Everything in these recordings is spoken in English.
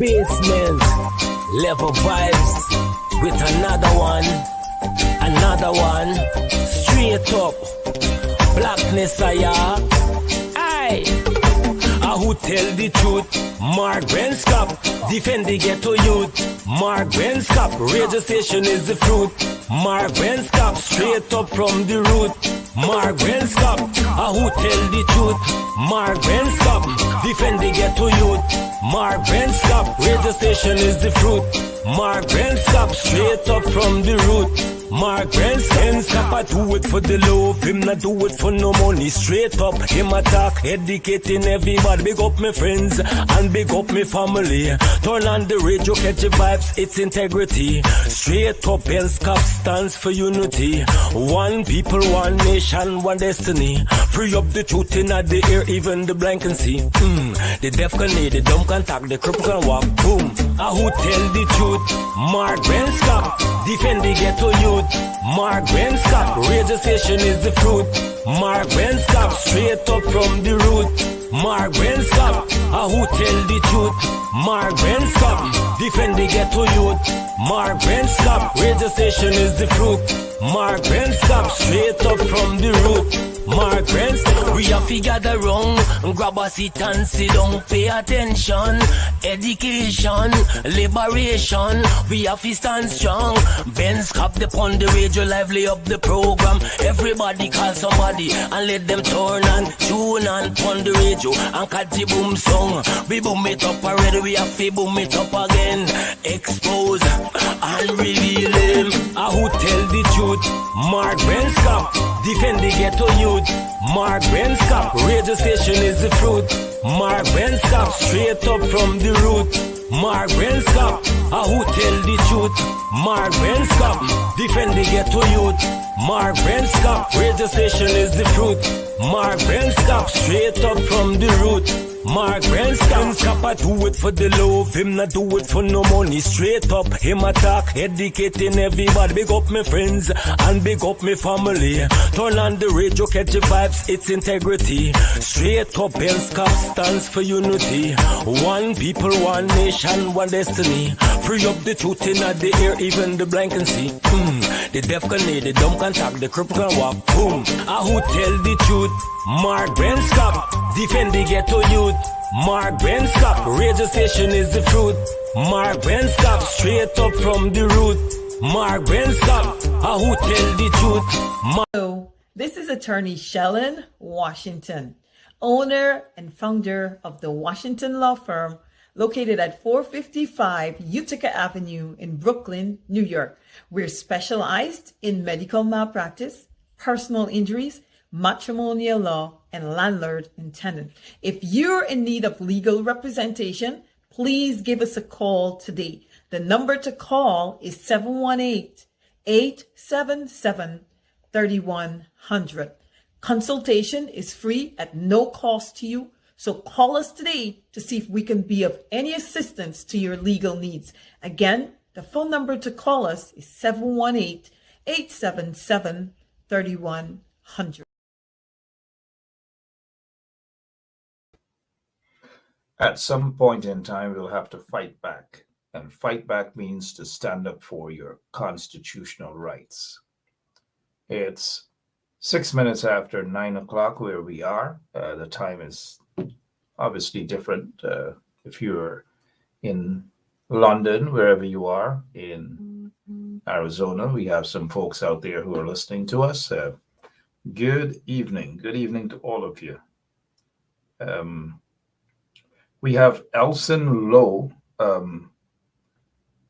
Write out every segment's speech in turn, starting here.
basement, level vibes with another one, straight up, blackness aye. Who tell the truth? Mark Benskop, defend the ghetto youth. Mark Benskop, radio station is the fruit. Mark Benskop, straight up from the root. Mark Benskop, who tell the truth? Mark Benskop, defend the ghetto youth. Mark Benskop, radio station is the fruit. Mark Benskop, straight up from the root. Mark Benskop, I do it for the love, him not do it for no money. Straight up, him attack, educating everybody. Big up my friends and big up my family. Turn on the radio, catch the vibes, it's integrity. Straight up, Benskop stands for unity. One people, one nation, one destiny. Free up the truth in the air, even the blind can see. The deaf can hear, the dumb can talk, the cripple can walk. Boom. Who tell the truth? Mark Benskop, defend the ghetto youth. Mark Benskop, radio station is the fruit. Mark Benskop, straight up from the root. Mark Benskop, who tell the truth? Mark Benskop, defend the ghetto youth. Mark Benskop, radio station is the fruit. Mark Benskop, straight up from the root. Mark Benskop, we have to gather wrong, grab a seat and sit down, pay attention. Education, liberation, we have to stand strong. Benskop upon the radio, lively up the program. Everybody call somebody and let them turn and tune and on the radio and catch the boom song. We boom it up already, we have to boom it up again. Expose and reveal him. Who tell the truth? Mark Benskop, defend the ghetto youth. Mark Benskop, radio station is the fruit. Mark Benskop, straight up from the root. Mark Benskop, who tell the truth? Mark Benskop, defend the ghetto youth. Mark Benskop, radio station is the fruit. Mark Benskop, straight up from the root. Mark Benskop, I do it for the love, him not do it for no money. Straight up, him attack, educating everybody. Big up my friends and big up my family. Turn on the radio, catch the vibes, it's integrity. Straight up, Benskop stands for unity. One people, one nation, one destiny. Free up the truth in the air, even the blind can see. The deaf can hear, the dumb can talk, the cripple can walk. Boom. Who tell the truth? Mark Benskop, defend the ghetto youth. Mark Benskop, radio station is the fruit. Mark Benskop, straight up from the root. Mark Benskop, who tell the truth? Hello, this is attorney Shellen Washington, owner and founder of the Washington Law Firm, located at 455 Utica Avenue in Brooklyn, New York. We're specialized in medical malpractice, personal injuries, matrimonial law, and landlord and tenant. If you're in need of legal representation, please give us a call today. The number to call is 718-877-3100. Consultation is free at no cost to you. So call us today to see if we can be of any assistance to your legal needs. Again, the phone number to call us is 718-877-3100. At some point in time, we'll have to fight back. And fight back means to stand up for your constitutional rights. It's 6 minutes after 9 o'clock where we are. The time is obviously different if you're in London, wherever you are, in Arizona. We have some folks out there who are listening to us. Good evening. Good evening to all of you. We have Elson Lowe.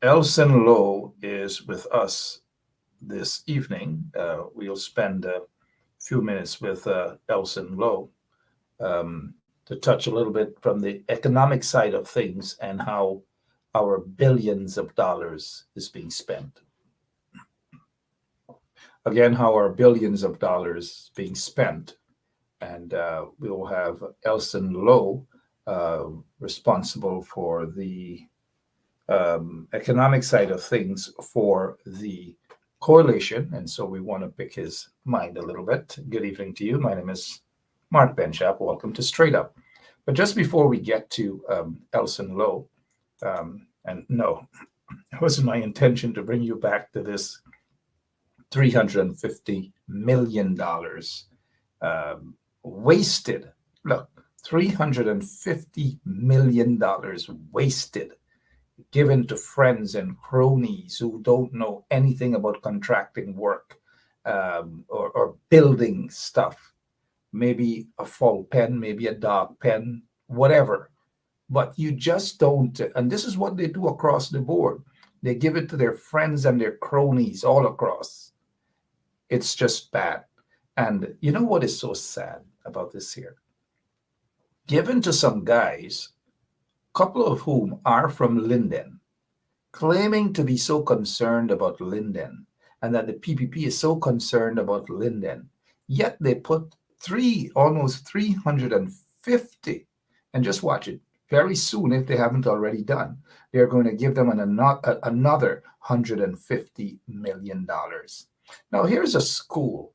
Elson Lowe is with us this evening. We'll spend a few minutes with Elson Lowe to touch a little bit from the economic side of things and how our billions of dollars is being spent. Again, how our billions of dollars being spent. And we will have Elson Lowe, responsible for the economic side of things for the coalition. And so we want to pick his mind a little bit. Good evening to you. My name is Mark Benskop. Welcome to Straight Up. But just before we get to Elson Lowe, And no, it wasn't my intention to bring you back to this $350 million wasted. Look, $350 million wasted, given to friends and cronies who don't know anything about contracting work, or building stuff. Maybe a foul pen, maybe a dark pen, whatever. But you just don't. And this is what they do across the board. They give it to their friends and their cronies all across. It's just bad. And you know what is so sad about this here? Given to some guys, a couple of whom are from Linden, claiming to be so concerned about Linden and that the PPP is so concerned about Linden, yet they put almost 350, and just watch it. Very soon, if they haven't already done, they're going to give them another $150 million. Now, here's a school.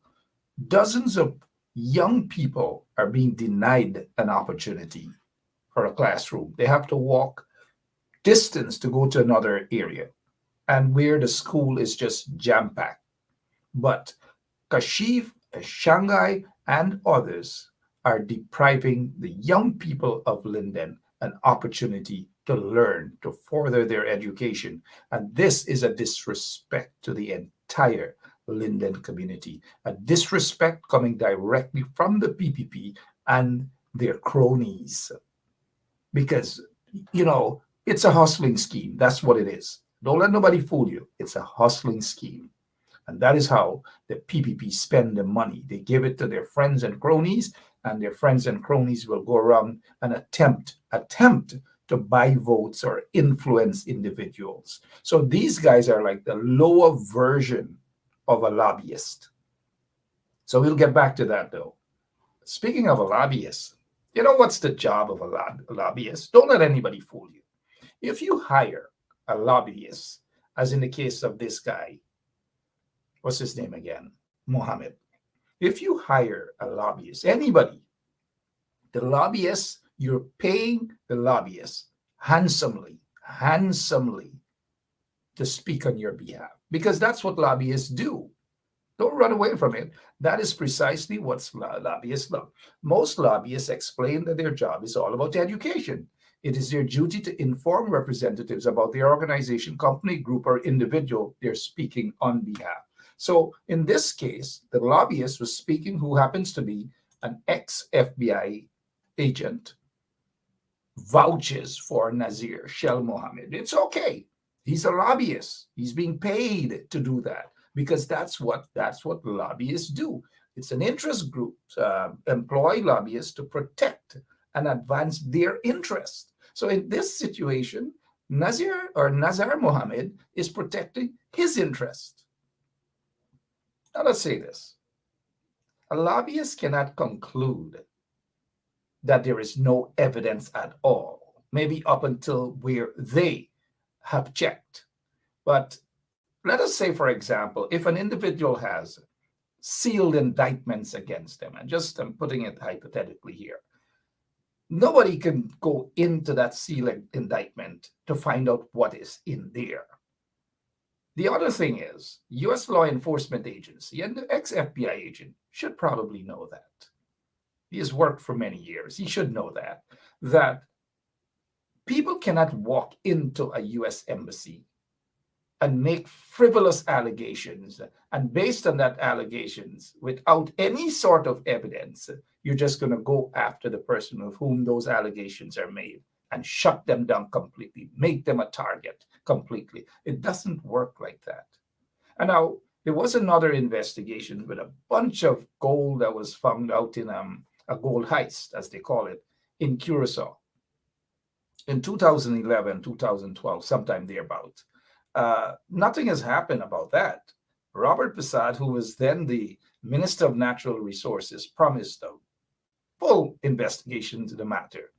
Dozens of young people are being denied an opportunity for a classroom. They have to walk distance to go to another area, and where the school is just jam-packed. But Kashif, Shanghai, and others are depriving the young people of Linden an opportunity to learn, to further their education. And this is a disrespect to the entire Linden community, a disrespect coming directly from the PPP and their cronies. Because, it's a hustling scheme. That's what it is. Don't let nobody fool you. It's a hustling scheme. And that is how the PPP spend the money. They give it to their friends and cronies, and their friends and cronies will go around and attempt to buy votes or influence individuals. So these guys are like the lower version of a lobbyist. So we'll get back to that, though. Speaking of a lobbyist, you know what's the job of a lobbyist? Don't let anybody fool you. If you hire a lobbyist, as in the case of this guy, what's his name again? Mohammed. If you hire a lobbyist, anybody, the lobbyist, you're paying the lobbyist handsomely to speak on your behalf, because that's what lobbyists do. Don't run away from it. That is precisely what lobbyists love. Most lobbyists explain that their job is all about education. It is their duty to inform representatives about their organization, company, group, or individual they're speaking on behalf. So in this case, the lobbyist was speaking, who happens to be an ex-FBI agent, vouches for Nazir Shell Mohammed. It's okay. He's a lobbyist. He's being paid to do that, because that's what lobbyists do. It's an interest group, employ lobbyists to protect and advance their interest. So in this situation, Nazir Mohammed is protecting his interest. Now let's say this. A lobbyist cannot conclude that there is no evidence at all, maybe up until where they have checked. But let us say, for example, if an individual has sealed indictments against them, and just I'm putting it hypothetically here, nobody can go into that sealed indictment to find out what is in there. The other thing is, U.S. law enforcement agency and the ex-FBI agent should probably know that. He has worked for many years. He should know that people cannot walk into a U.S. embassy and make frivolous allegations, and based on that allegations, without any sort of evidence, you're just going to go after the person of whom those allegations are made and shut them down completely, make them a target completely. It doesn't work like that. And now, there was another investigation with a bunch of gold that was found out in a gold heist, as they call it, in Curacao in 2011, 2012, sometime thereabout. Nothing has happened about that. Robert Prasad, who was then the Minister of Natural Resources, promised a full investigation into the matter.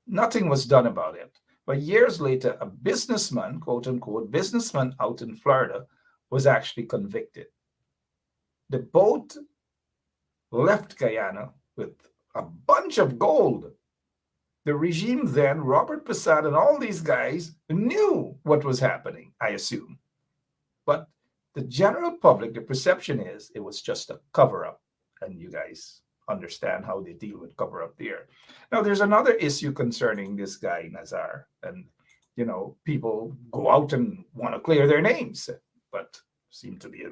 Nothing was done about it. But years later, a businessman, quote unquote, businessman out in Florida, was actually convicted. The boat left Guyana with a bunch of gold. The regime then, Robert Passad and all these guys knew what was happening, I assume. But the general public, the perception is it was just a cover-up. And you guys understand how they deal with cover-up there. Now, there's another issue concerning this guy, Nazar. And, people go out and want to clear their names. But seem to be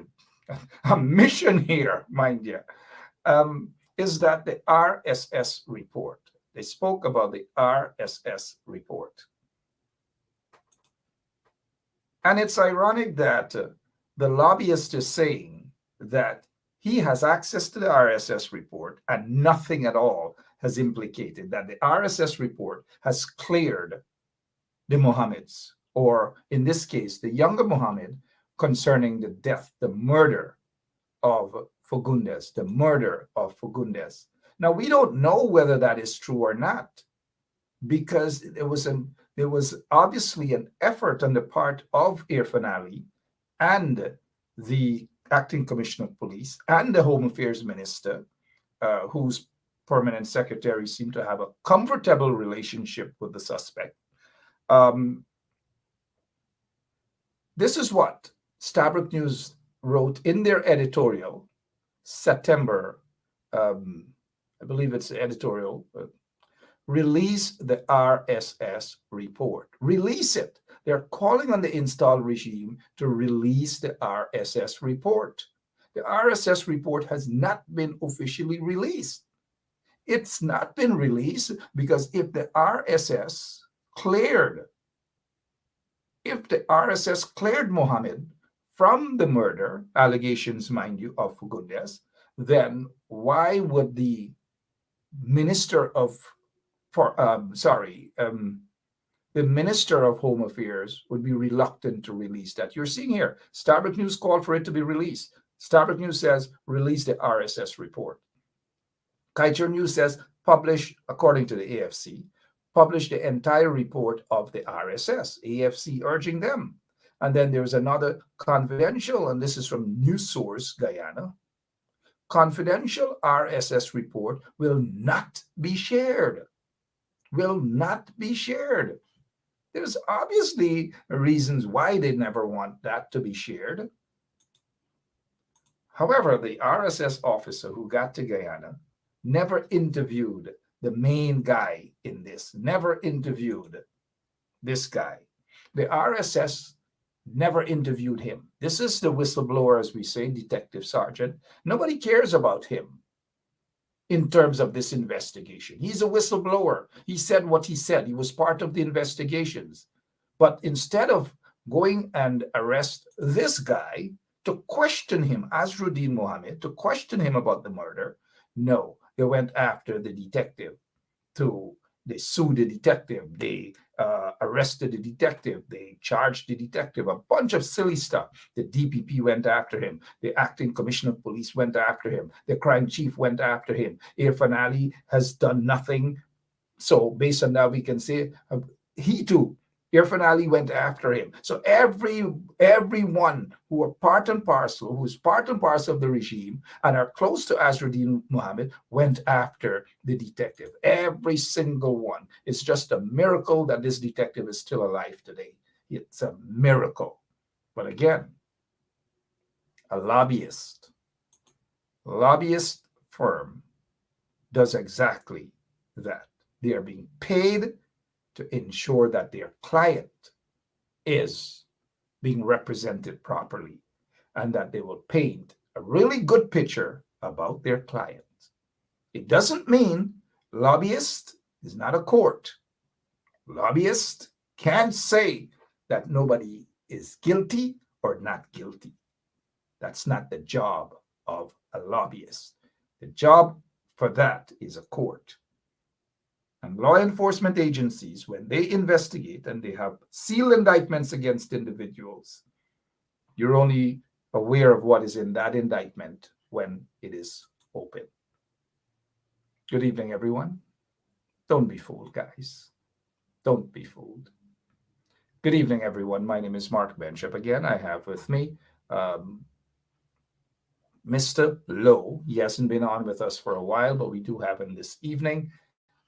a mission here, mind you, is that the RSS report. They spoke about the RSS report. And it's ironic that the lobbyist is saying that he has access to the RSS report and nothing at all has implicated that the RSS report has cleared the Mohammeds, or in this case, the younger Mohammed, concerning the death, the murder of Fagundes, the murder of Fagundes. Now, we don't know whether that is true or not, because there was obviously an effort on the part of Irfan Ali and the acting commissioner of police and the Home Affairs Minister, whose permanent secretary seemed to have a comfortable relationship with the suspect. This is what Stabrook News wrote in their editorial, September, I believe it's the editorial, release the RSS report. Release it. They're calling on the install regime to release the RSS report. The RSS report has not been officially released. It's not been released because if the RSS cleared Mohammed from the murder allegations, mind you, of Fagundes, then why would the Minister of the Minister of Home Affairs would be reluctant to release that? You're seeing here, Stabrook News called for it to be released. Stabrook News says, release the RSS report. Kaiser News says, publish, according to the AFC, publish the entire report of the RSS. AFC urging them. And then there's another confidential, and this is from News Source, Guyana. Confidential RSS report will not be shared. Will not be shared. There's obviously reasons why they never want that to be shared. However, the RSS officer who got to Guyana never interviewed the main guy in this, never interviewed this guy. The RSS never interviewed him. This is the whistleblower, as we say, Detective Sergeant. Nobody cares about him in terms of this investigation. He's a whistleblower. He said what he said. He was part of the investigations. But instead of going and arrest this guy to question him, Azruddin Mohammed, to question him about the murder, no, they went after the detective. They sued the detective. They arrested the detective. They charged the detective. A bunch of silly stuff. The DPP went after him. The acting commissioner of police went after him. The crime chief went after him. Irfan Ali has done nothing. So based on that, we can say he too. Irfan Ali went after him. So everyone who are part and parcel, who is part and parcel of the regime and are close to Azruddin Mohammed went after the detective. Every single one. It's just a miracle that this detective is still alive today. It's a miracle. But again, a lobbyist firm does exactly that. They are being paid to ensure that their client is being represented properly and that they will paint a really good picture about their client. It doesn't mean lobbyist is not a court. Lobbyist can't say that nobody is guilty or not guilty. That's not the job of a lobbyist. The job for that is a court. And law enforcement agencies, when they investigate and they have sealed indictments against individuals, you're only aware of what is in that indictment when it is open. Good evening, everyone. Don't be fooled, guys. Don't be fooled. Good evening, everyone. My name is Mark Benchop. Again, I have with me Mr. Lowe. He hasn't been on with us for a while, but we do have him this evening.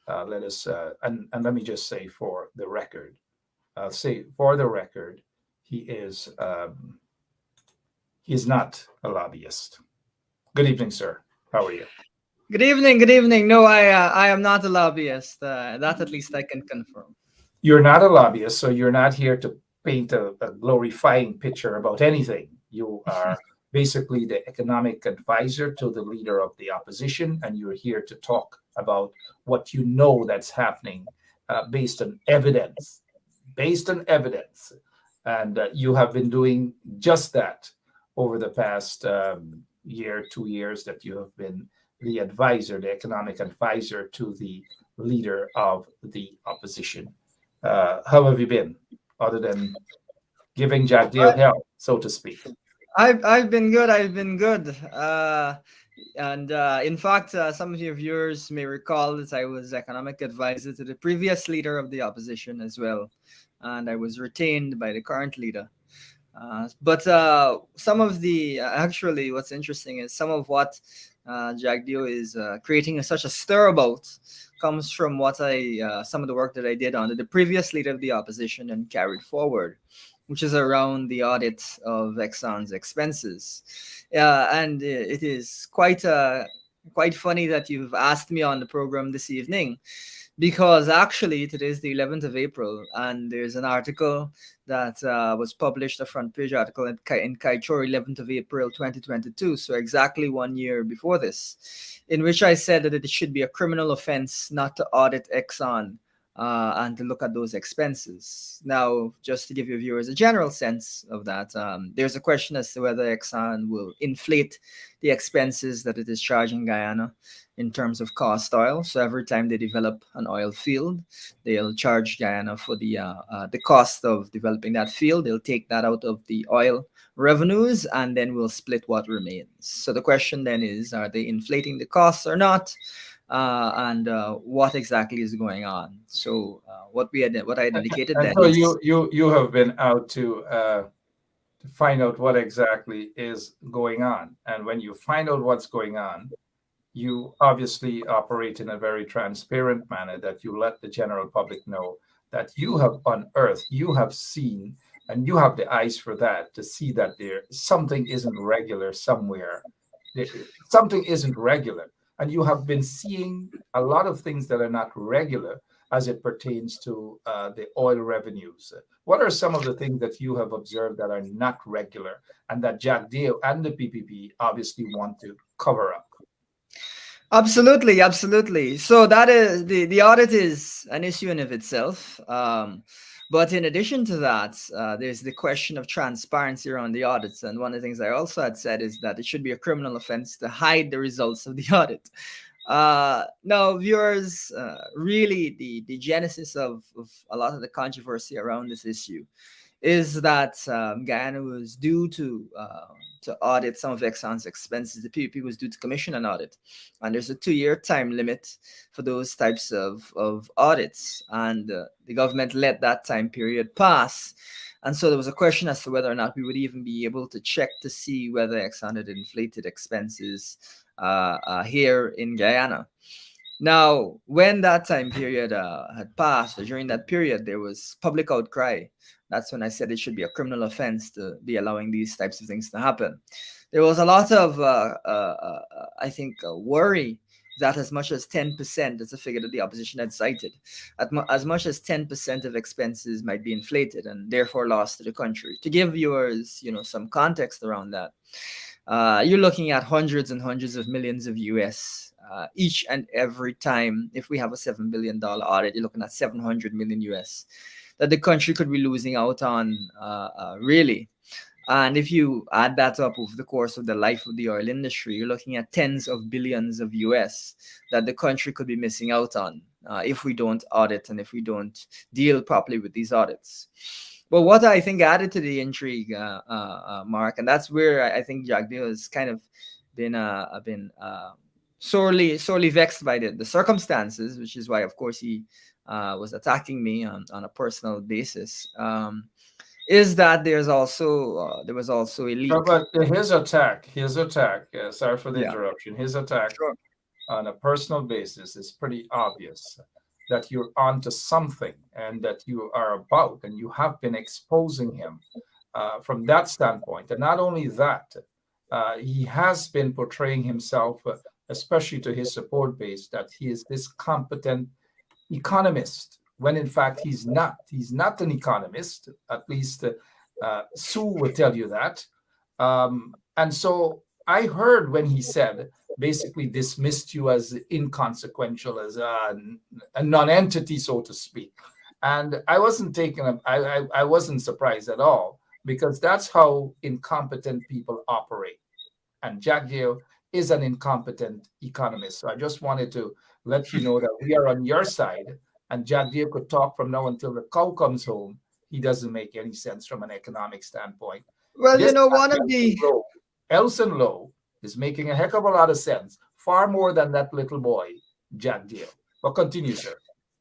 let us and let me just say for the record, say for the record, he is not a lobbyist. Good evening, sir. How are you? Good evening. Good evening. No, I am not a lobbyist. That at least I can confirm. You're not a lobbyist, so you're not here to paint a glorifying picture about anything. You are basically the economic advisor to the leader of the opposition, and you're here to talk about what you know that's happening based on evidence. Based on evidence. And you have been doing just that over the past year, 2 years, that you have been the advisor, the economic advisor to the leader of the opposition. How have you been, other than giving Jack Deal help, so to speak? I've been good. I've been good. And in fact, some of your viewers may recall that I was economic advisor to the previous leader of the opposition as well, and I was retained by the current leader. But some of the actually, what's interesting is some of what Jagdeo is creating such a stir about comes from what some of the work that I did under the previous leader of the opposition and carried forward, which is around the audit of Exxon's expenses. And it is quite funny that you've asked me on the program this evening, because actually today is the 11th of April, and there's an article that was published, a front page article in Kaichor, 11th of April 2022, so exactly 1 year before this, in which I said that it should be a criminal offense not to audit Exxon and to look at those expenses. Now, just to give your viewers a general sense of that, there's a question as to whether Exxon will inflate the expenses that it is charging Guyana in terms of cost oil. So every time they develop an oil field, they'll charge Guyana for the cost of developing that field. They'll take that out of the oil revenues, and then we'll split what remains. So the question then is, are they inflating the costs or not? And what exactly is going on? So what I had indicated and then. So you have been out to find out what exactly is going on, and when you find out what's going on, you obviously operate in a very transparent manner, that you let the general public know that you have unearthed, you have seen, and you have the eyes for that, to see that there something isn't regular somewhere. Something isn't regular. And you have been seeing a lot of things that are not regular as it pertains to the oil revenues. What are some of the things that you have observed that are not regular and that Jack Deo and the PPP obviously want to cover up? Absolutely, absolutely. So that is the audit is an issue in of itself. But in addition to that, there's the question of transparency around the audits. And one of the things I also had said is that it should be a criminal offense to hide the results of the audit. Now, viewers, really the genesis of a lot of the controversy around this issue is that Guyana was due to audit some of Exxon's expenses. The PPP was due to commission an audit, and there's a 2-year time limit for those types of audits, and the government let that time period pass. And so there was a question as to whether or not we would even be able to check to see whether Exxon had inflated expenses here in Guyana. Now, when that time period had passed, or during that period, there was public outcry. That's when I said it should be a criminal offense to be allowing these types of things to happen. There was a lot of, I think, worry that as much as 10%, that's a figure that the opposition had cited, as much as 10% of expenses might be inflated and therefore lost to the country. To give viewers, some context around that, you're looking at hundreds and hundreds of millions of US each and every time. If we have a $7 billion audit, you're looking at 700 million US that the country could be losing out on, really. And if you add that up over the course of the life of the oil industry, you're looking at tens of billions of US that the country could be missing out on if we don't audit and if we don't deal properly with these audits. But what I think added to the intrigue, Mark, and that's where I think Jagdeo has kind of been sorely vexed by the circumstances, which is why, of course, he was attacking me on a personal basis, is that there was also a leak. But his attack, sorry for the interruption, his attack Sure. on a personal basis, it's pretty obvious that you're onto something and that you are about, and you have been exposing him from that standpoint. And not only that, he has been portraying himself, especially to his support base, that he is this competent economist, when in fact he's not. He's not an economist. At least Sue would tell you that. And so I heard when he said, basically dismissed you as inconsequential, as a non-entity, so to speak. And I wasn't I wasn't surprised at all, because that's how incompetent people operate. And Jack Gale is an incompetent economist. So I just wanted to let you know that we are on your side, and Jack Gale could talk from now until the cow comes home. He doesn't make any sense from an economic standpoint. Well, This one of the Elson Lowe is making a heck of a lot of sense, far more than that little boy, Jack Deal. But continue, sir.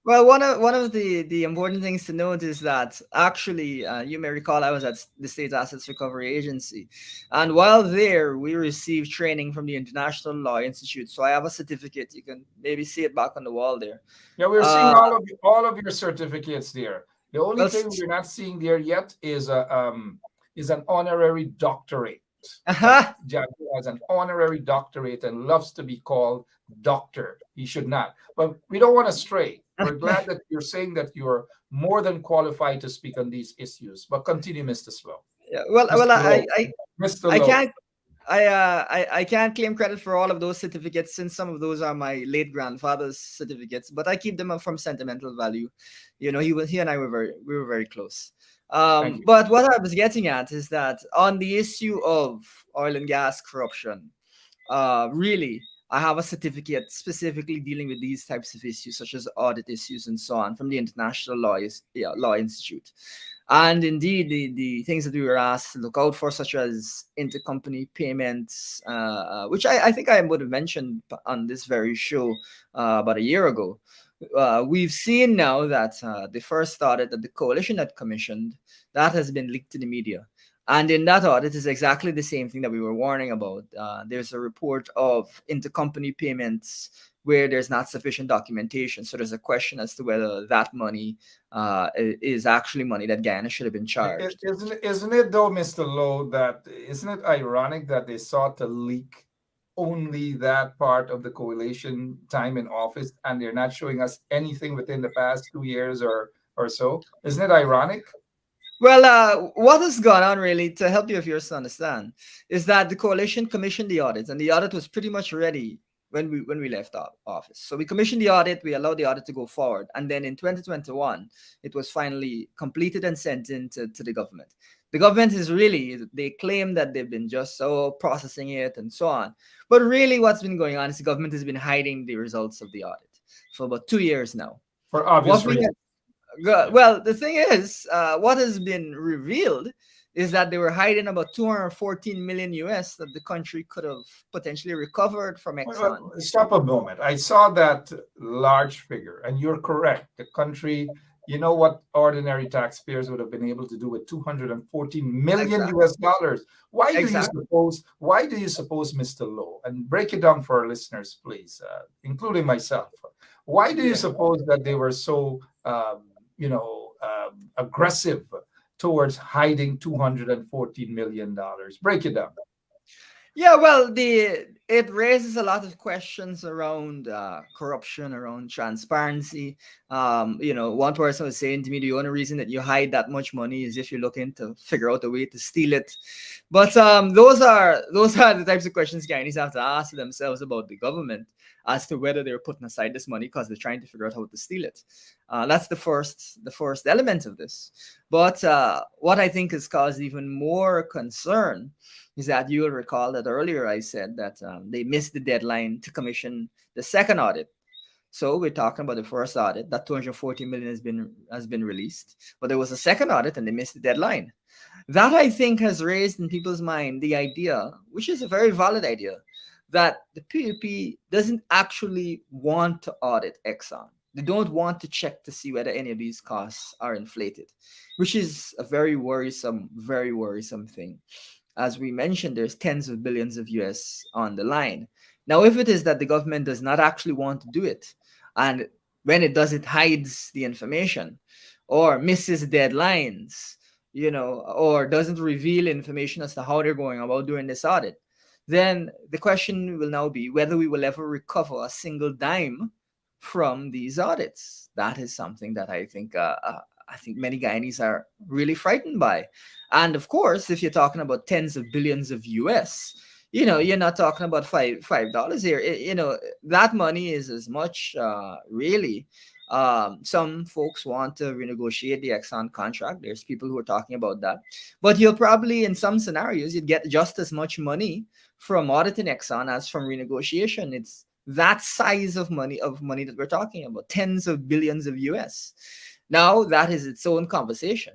Well, one of the important things to note is that actually, you may recall, I was at the State Assets Recovery Agency, and while there, we received training from the International Law Institute. So I have a certificate. You can maybe see it back on the wall there. Yeah, we're seeing all of your certificates there. The only thing we're not seeing there yet is an honorary doctorate. Jack has an honorary doctorate and loves to be called doctor. He should not. But we don't want to stray. We're glad that you're saying that you're more than qualified to speak on these issues. But continue, Mr. Slow. Yeah, well, Mr. I Lowe. can't. I can't claim credit for all of those certificates, since some of those are my late grandfather's certificates, but I keep them up from sentimental value. He and I were very close. But what I was getting at is that on the issue of oil and gas corruption, really, I have a certificate specifically dealing with these types of issues, such as audit issues and so on, from the International Law Institute. And indeed, the things that we were asked to look out for, such as intercompany payments, which I think I would have mentioned on this very show about a year ago. We've seen now that the first audit that the coalition had commissioned, that has been leaked to the media. And in that audit is exactly the same thing that we were warning about. There's a report of intercompany payments where there's not sufficient documentation. So there's a question as to whether that money is actually money that Guyana should have been charged. Isn't it though, Mr. Lowe, that isn't it ironic that they sought to leak only that part of the coalition time in office, and they're not showing us anything within the past 2 years or so? Isn't it ironic? Well, what has gone on, really, to help your viewers to understand, is that the coalition commissioned the audit, and the audit was pretty much ready when we left office. So we commissioned the audit, we allowed the audit to go forward, and then in 2021, it was finally completed and sent in to the government. The government is really, they claim that they've been just processing it and so on. But really what's been going on is the government has been hiding the results of the audit for about 2 years now. For obvious reasons. Well, the thing is, what has been revealed is that they were hiding about 214 million US that the country could have potentially recovered from Exxon. Well, stop a moment. I saw that large figure, and you're correct. The country, you know what ordinary taxpayers would have been able to do with 214 million US dollars. Why do you suppose, Mr. Lowe, and break it down for our listeners, please, including myself, why do you suppose that they were so aggressive towards hiding $214 million? Break it down. Yeah, well, it raises a lot of questions around corruption, around transparency. One person was saying to me, the only reason that you hide that much money is if you're looking to figure out a way to steal it. But those are the types of questions Guyanese have to ask themselves about the government as to whether they're putting aside this money because they're trying to figure out how to steal it. That's the first element of this. But what I think has caused even more concern is that you will recall that earlier I said that they missed the deadline to commission the second audit. So we're talking about the first audit, that 240 million has been released, but there was a second audit and they missed the deadline. That, I think, has raised in people's mind the idea, which is a very valid idea, that the PPP doesn't actually want to audit Exxon. They don't want to check to see whether any of these costs are inflated, which is a very worrisome thing. As we mentioned, there's tens of billions of US on the line. Now, if it is that the government does not actually want to do it, and when it does, it hides the information or misses deadlines, or doesn't reveal information as to how they're going about doing this audit, then the question will now be whether we will ever recover a single dime from these audits. That is something that I think many Guyanese are really frightened by. And of course, if you're talking about tens of billions of US, you're not talking about $5 here. That money is as much, really. Some folks want to renegotiate the Exxon contract. There's people who are talking about that. But you'll probably, in some scenarios, you'd get just as much money from auditing Exxon as from renegotiation. It's that size of money that we're talking about, tens of billions of US. Now, that is its own conversation.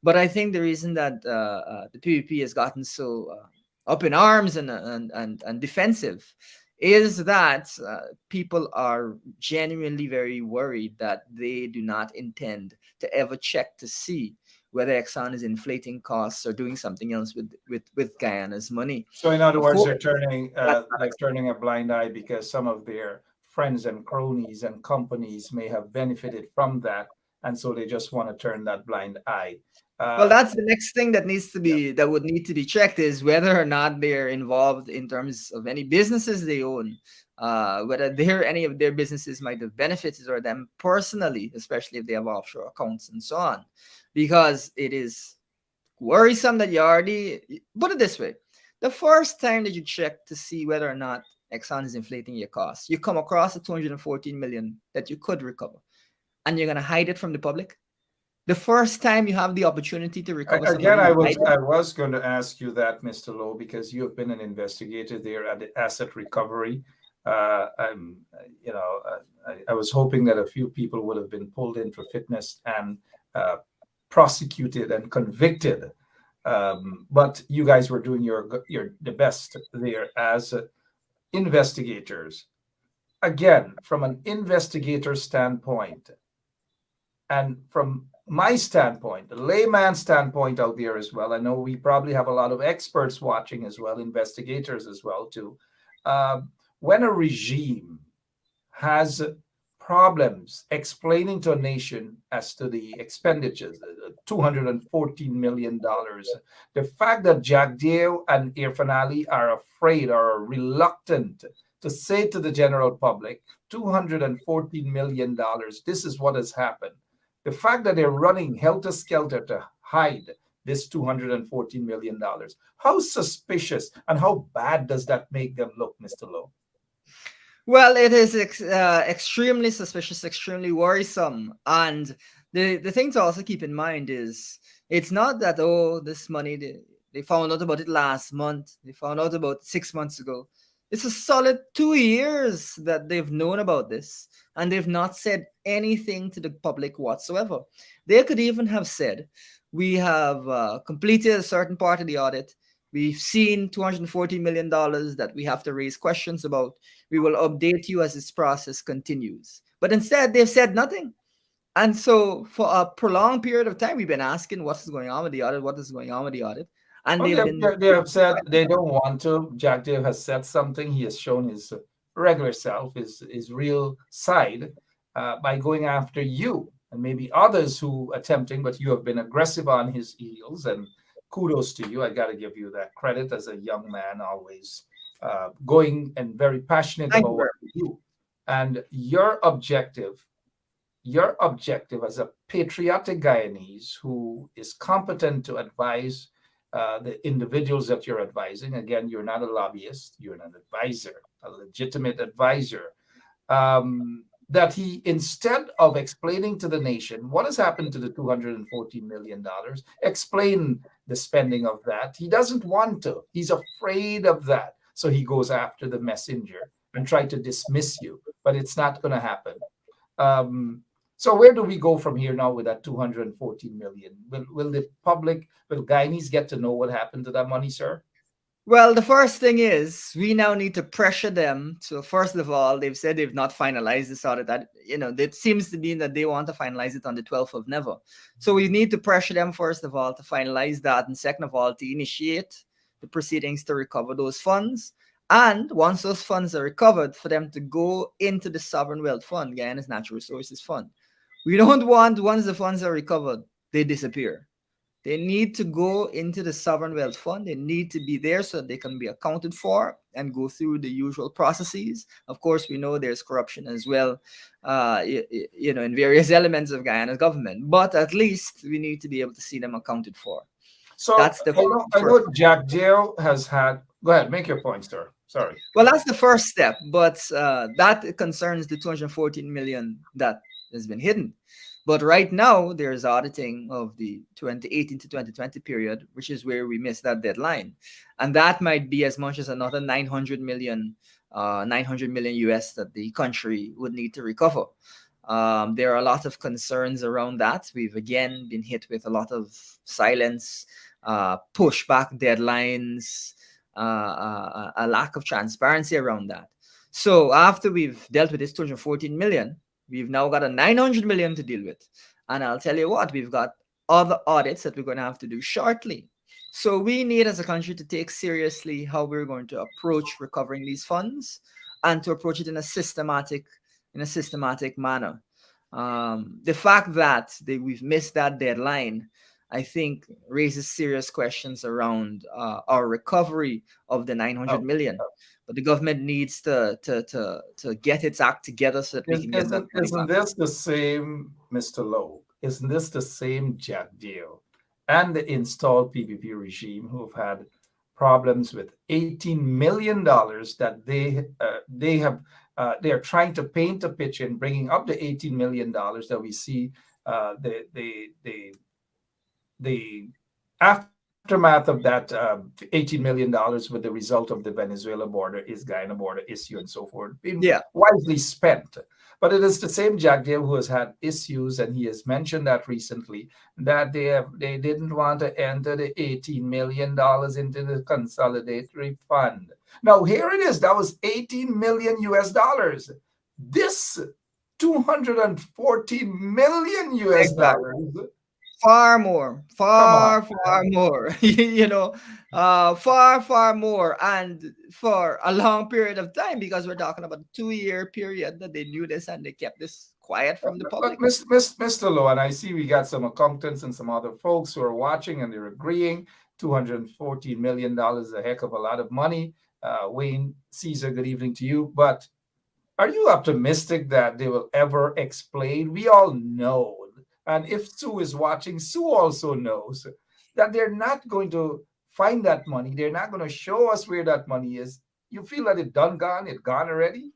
But I think the reason that the PPP has gotten so up in arms and defensive is that people are genuinely very worried that they do not intend to ever check to see whether Exxon is inflating costs or doing something else with Guyana's money. So in other words, they're turning a blind eye because some of their friends and cronies and companies may have benefited from that, and so they just want to turn that blind eye. Well, that's the next thing that would need to be checked, is whether or not they're involved in terms of any businesses they own, whether any of their businesses might have benefited or them personally, especially if they have offshore accounts and so on, because it is worrisome that you already, put it this way, the first time that you check to see whether or not Exxon is inflating your costs, you come across the 214 million that you could recover, and you're going to hide it from the public. The first time you have the opportunity to recover. Again, I was going to ask you that, Mr. Lowe, because you have been an investigator there at the asset recovery. I was hoping that a few people would have been pulled in for fitness and prosecuted and convicted. But you guys were doing the best there as investigators. Again, from an investigator standpoint, and from my standpoint, the layman standpoint out there as well, I know we probably have a lot of experts watching as well, investigators as well too. When a regime has problems explaining to a nation as to the expenditures, $214 million, the fact that Jagdeo and Irfan Ali are afraid or are reluctant to say to the general public, $214 million, this is what has happened. The fact that they're running helter-skelter to hide this $214 million, how suspicious and how bad does that make them look, Mr. Lowe? Well, it is extremely suspicious, extremely worrisome. And the thing to also keep in mind is it's not that, this money, they found out about it last month. They found out about 6 months ago. It's a solid 2 years that they've known about this, and they've not said anything to the public whatsoever. They could even have said, we have completed a certain part of the audit. We've seen $240 million that we have to raise questions about. We will update you as this process continues. But instead, they've said nothing. And so for a prolonged period of time, we've been asking what is going on with the audit, what is going on with the audit. And they have said they don't want to. Jagdev has said something. He has shown his regular self, his real side, by going after you and maybe others who attempting, but you have been aggressive on his heels, and kudos to you. I got to give you that credit as a young man, always going and very passionate about what you do. And your objective as a patriotic Guyanese who is competent to advise the individuals that you're advising. Again, you're not a lobbyist, you're an advisor, a legitimate advisor. That he, instead of explaining to the nation what has happened to the $214 million, explain the spending of that. He doesn't want to. He's afraid of that. So he goes after the messenger and try to dismiss you, but it's not going to happen. So where do we go from here now with that $214 million? Will the public, will Guyanese get to know what happened to that money, sir? Well, the first thing is we now need to pressure them. So first of all, they've said they've not finalized this audit. That, it seems to be that they want to finalize it on the 12th of November. So we need to pressure them, first of all, to finalize that. And second of all, to initiate the proceedings to recover those funds. And once those funds are recovered, for them to go into the Sovereign Wealth Fund, Guyana's Natural Resources Fund. We don't want, once the funds are recovered, they disappear. They need to go into the Sovereign Wealth Fund. They need to be there so they can be accounted for and go through the usual processes. Of course, we know there's corruption as well, in various elements of Guyana's government. But at least we need to be able to see them accounted for. So that's the I know Jack Dale has had. Go ahead, make your point, sir. Sorry. Well, that's the first step, but that concerns the 214 million that has been hidden. But right now, there's auditing of the 2018 to 2020 period, which is where we missed that deadline. And that might be as much as another 900 million US that the country would need to recover. There are a lot of concerns around that. We've again been hit with a lot of silence, pushback deadlines, a lack of transparency around that. So after we've dealt with this 214 million, we've now got a 900 million to deal with. And I'll tell you what, we've got other audits that we're going to have to do shortly. So we need as a country to take seriously how we're going to approach recovering these funds and to approach it in a systematic manner. The fact that we've missed that deadline, I think, raises serious questions around our recovery of the 900 million. But the government needs to get its act together so that we can get that. Isn't this the same, Mr. Lowe? Isn't this the same Jack Deal and the installed PPP regime who've had problems with $18 million that they are trying to paint a picture in bringing up the $18 million that we see the aftermath of that $18 million with the result of the Venezuela border, Guyana border issue and so forth, being wisely spent. But it is the same Jack Dale who has had issues, and he has mentioned that recently, that they didn't want to enter the $18 million into the consolidatory fund. Now here it is. That was 18 million US dollars. This 214 million US dollars. Far more, far more, far more, and for a long period of time, because we're talking about a 2-year period that they knew this and they kept this quiet from the public. But Mr. Lowe, and I see we got some accountants and some other folks who are watching and they're agreeing. $214 million is a heck of a lot of money. Wayne Caesar, good evening to you. But are you optimistic that they will ever explain? We all know. And if Sue is watching, Sue also knows that they're not going to find that money. They're not going to show us where that money is. You feel that it's gone already?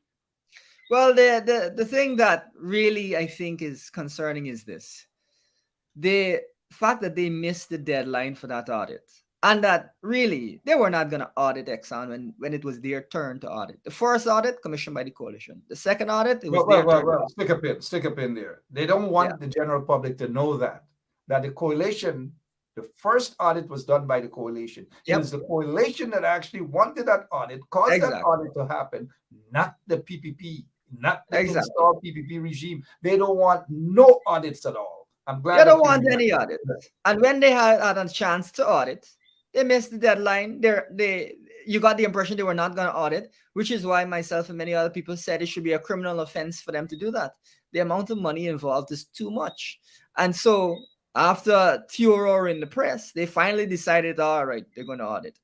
Well, the thing that really I think is concerning is this. The fact that they missed the deadline for that audit. And that really, they were not going to audit Exxon when it was their turn to audit. The first audit, commissioned by the coalition. The second audit, it was their turn. Well, stick a pin there. They don't want the general public to know that the coalition, the first audit was done by the coalition. It was the coalition that actually wanted that audit, caused that audit to happen, not the PPP, not the installed PPP regime. They don't want no audits at all. I'm glad. They don't want any audit. And when they had a chance to audit, they missed the deadline. You got the impression they were not going to audit, which is why myself and many other people said it should be a criminal offense for them to do that. The amount of money involved is too much. And so after furor in the press, they finally decided, all right, they're going to audit.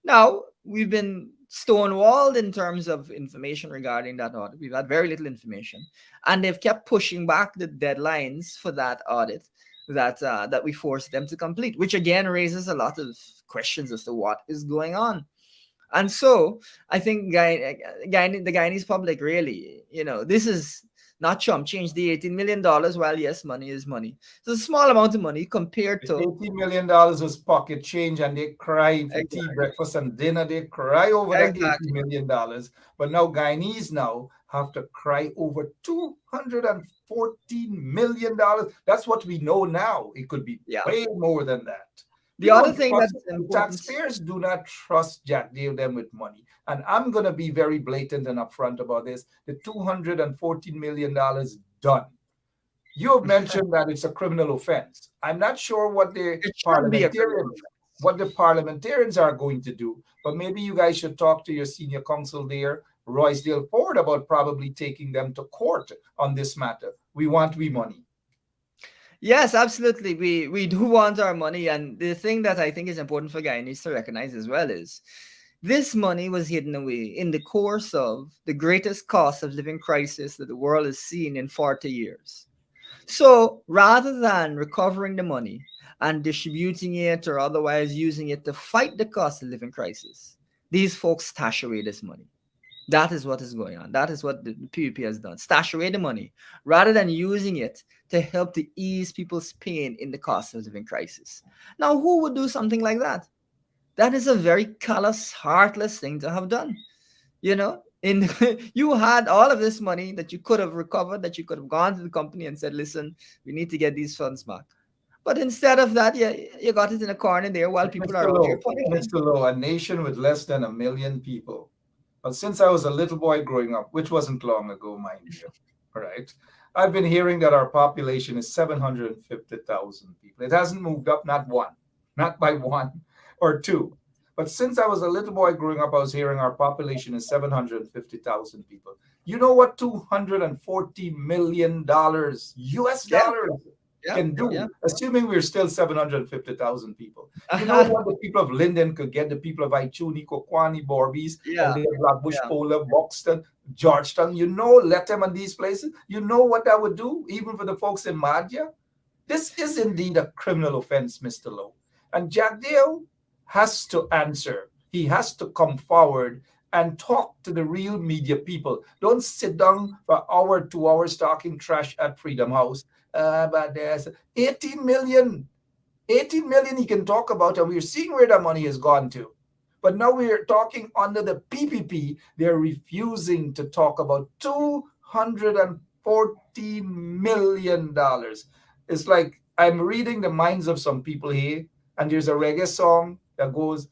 Now, we've been stonewalled in terms of information regarding that audit. We've had very little information. And they've kept pushing back the deadlines for that audit that we forced them to complete, which again raises a lot of questions as to what is going on. And so I think the Guyanese public really, this is not chump change. The $18 million, while yes, money is money. It's a small amount of money compared to $18 million was pocket change, and they cry for tea, breakfast, and dinner. They cry over that $18 million. But now Guyanese have to cry over $214 million. That's what we know now. It could be way more than that. The other thing that taxpayers do not trust Jack Dale them with money. And I'm going to be very blatant and upfront about this. The $214 million done. You have mentioned that it's a criminal offense. I'm not sure what the parliamentarian. what the parliamentarians are going to do. But maybe you guys should talk to your senior counsel there, Roysdale Ford, about probably taking them to court on this matter. We want money. Yes, absolutely. We do want our money. And the thing that I think is important for Guyanese to recognize as well is this money was hidden away in the course of the greatest cost of living crisis that the world has seen in 40 years. So rather than recovering the money and distributing it or otherwise using it to fight the cost of living crisis, these folks stash away this money. That is what is going on. That is what the PPP has done. Stash away the money rather than using it to help to ease people's pain in the cost of living crisis. Now, who would do something like that? That is a very callous, heartless thing to have done. You know, you had all of this money that you could have recovered, that you could have gone to the company and said, listen, we need to get these funds back. But instead of that, you got it in a corner there while people are out here. Mr. Lowe, a nation with less than 1 million people. But since I was a little boy growing up, which wasn't long ago, mind you, all right, I've been hearing that our population is 750,000 people. It hasn't moved up, not by one or two. But since I was a little boy growing up, I was hearing our population is 750,000 people. You know what $240 million US dollars can do, assuming we're still 750,000 people. You know what the people of Linden could get, the people of Aichuni, Kokwani, Borbies, Blackbush, Pola, Buxton, Georgetown, Lethem and these places. You know what that would do, even for the folks in Madhya? This is indeed a criminal offense, Mr. Lowe. And Jagdeo has to answer. He has to come forward and talk to the real media people. Don't sit down for 2 hours talking trash at Freedom House. But there's 18 million he can talk about, and we're seeing where the money has gone to. But now we're talking under the PPP. They're refusing to talk about $240 million. It's like I'm reading the minds of some people here, and there's a reggae song that goes,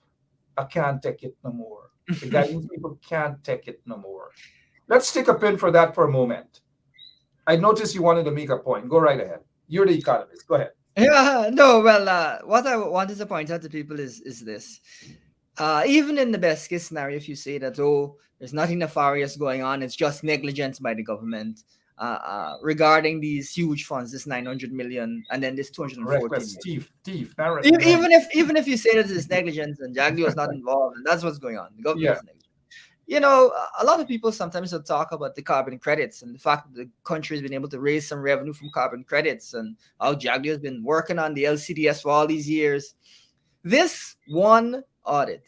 I can't take it no more. The Guyanese people can't take it no more. Let's take a pin for that for a moment. I noticed you wanted to make a point. Go right ahead. You're the economist. Go ahead. Yeah, no, well, what I wanted to point out to people is this. Even in the best case scenario, if you say that, there's nothing nefarious going on, it's just negligence by the government regarding these huge funds, this 900 million and then this 240 million. Thief. Even if you say that it's negligence and Jagdeo is not involved, and that's what's going on. The government is negligent. A lot of people sometimes will talk about the carbon credits and the fact that the country has been able to raise some revenue from carbon credits and how Jagdeo has been working on the LCDS for all these years. This one audit,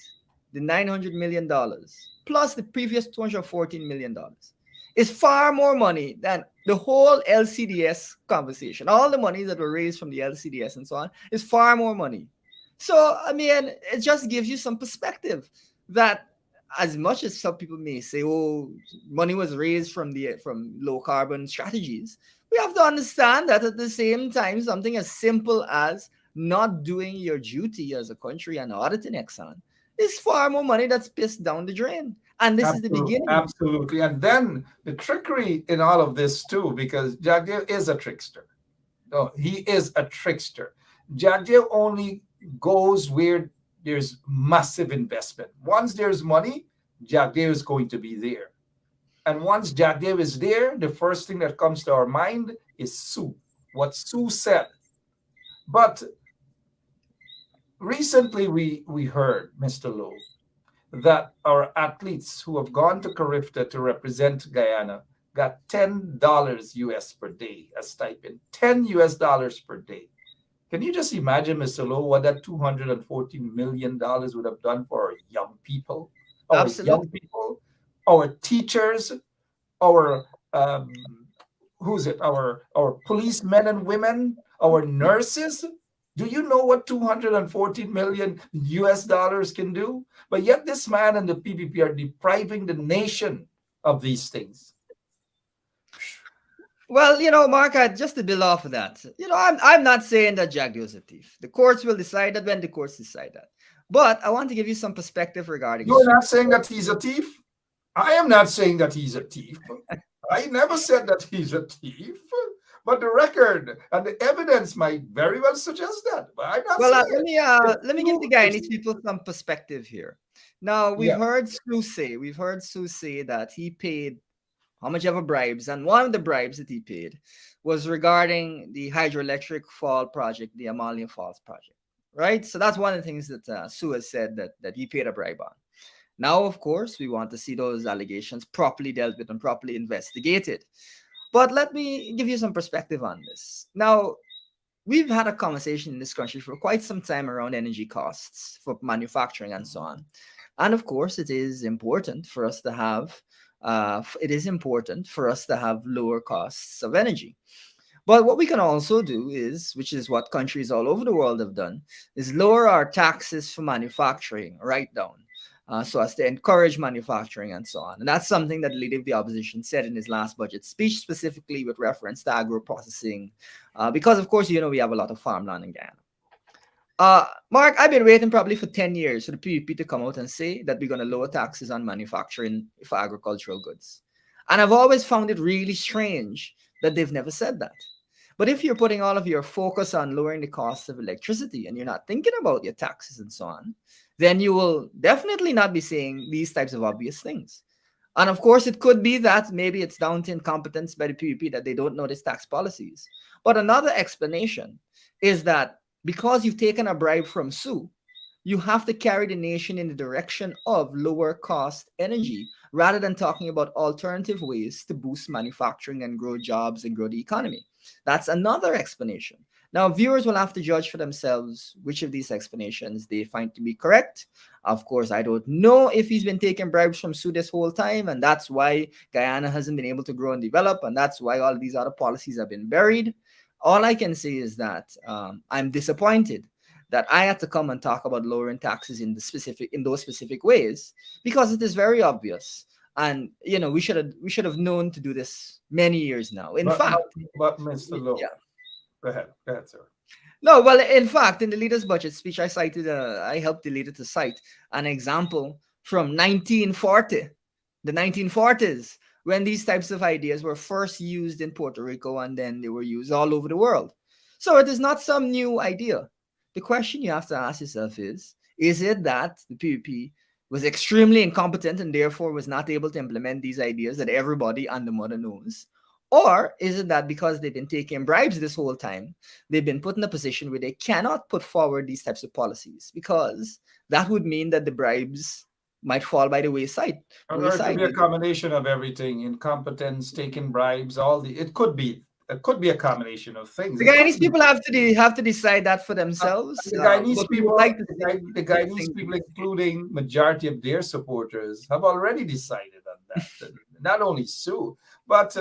the $900 million plus the previous $214 million, is far more money than the whole LCDS conversation. All the money that were raised from the LCDS and so on is far more money. So, I mean, it just gives you some perspective that as much as some people may say, money was raised from low carbon strategies, we have to understand that at the same time, something as simple as not doing your duty as a country and auditing Exxon is far more money that's pissed down the drain. And this is the beginning. Absolutely. And then the trickery in all of this too, because Jagdeo is a trickster. No, he is a trickster. Jagdeo only goes where there's massive investment. Once there's money, Jagdeo is going to be there. And once Jagdeo is there, the first thing that comes to our mind is Sue, what Sue said. But recently we heard, Mr. Lowe, that our athletes who have gone to Carifta to represent Guyana got $10 US per day as stipend, $10 US per day. Can you just imagine, Mr. Lowe, what that $214 million would have done for our young people? Our young people, our teachers, our our policemen and women, our nurses. Do you know what $214 million US can do? But yet this man and the PPP are depriving the nation of these things. Well, Mark, just to build off of that, I'm not saying that Jagdeo is a thief. The courts will decide that when the courts decide that. But I want to give you some perspective regarding. You're not saying that he's a thief? I am not saying that he's a thief. I never said that he's a thief. but the record and the evidence might very well suggest that. But I'm not Well, saying it. let me give the Guyanese people some perspective here. Now, Yeah. we've heard Sue say that he paid how much ever bribes, and one of the bribes that he paid was regarding the hydroelectric fall project, the Amalia Falls project, right? So that's one of the things that Sue has said that he paid a bribe on. Now, of course, we want to see those allegations properly dealt with and properly investigated. But let me give you some perspective on this. Now, we've had a conversation in this country for quite some time around energy costs for manufacturing and so on. And of course, it is important for us to have lower costs of energy. But what we can also do is, which is what countries all over the world have done, is lower our taxes for manufacturing right down, so as to encourage manufacturing and so on. And that's something that the Leader of the Opposition said in his last budget speech, specifically with reference to agro-processing, because, of course, we have a lot of farmland in Guyana. Mark, I've been waiting probably for 10 years for the PPP to come out and say that we're going to lower taxes on manufacturing for agricultural goods. And I've always found it really strange that they've never said that. But if you're putting all of your focus on lowering the cost of electricity and you're not thinking about your taxes and so on, then you will definitely not be saying these types of obvious things. And of course, it could be that maybe it's down to incompetence by the PPP that they don't know these tax policies. But another explanation is that because you've taken a bribe from Sue, you have to carry the nation in the direction of lower cost energy rather than talking about alternative ways to boost manufacturing and grow jobs and grow the economy. That's another explanation. Now, viewers will have to judge for themselves which of these explanations they find to be correct. Of course, I don't know if he's been taking bribes from Sue this whole time, and that's why Guyana hasn't been able to grow and develop, and that's why all these other policies have been buried. All I can say is that I'm disappointed that I had to come and talk about lowering taxes in those specific ways, because it is very obvious. And we should have known to do this many years now. In fact, Mr. Lowe, yeah. Go ahead, sir. No, well, in fact, in the leader's budget speech, I helped the leader to cite an example from 1940, the 1940s, when these types of ideas were first used in Puerto Rico, and then they were used all over the world. So it is not some new idea. The question you have to ask yourself is it that the PPP was extremely incompetent and therefore was not able to implement these ideas that everybody and the mother knows? Or is it that because they've been taking bribes this whole time, they've been put in a position where they cannot put forward these types of policies, because that would mean that the bribes might fall by the wayside. Or it could be a combination of everything: incompetence, taking bribes, it could be a combination of things. The Guyanese people have to decide that for themselves. The Guyanese people, including majority of their supporters, have already decided on that. Not only Sue, but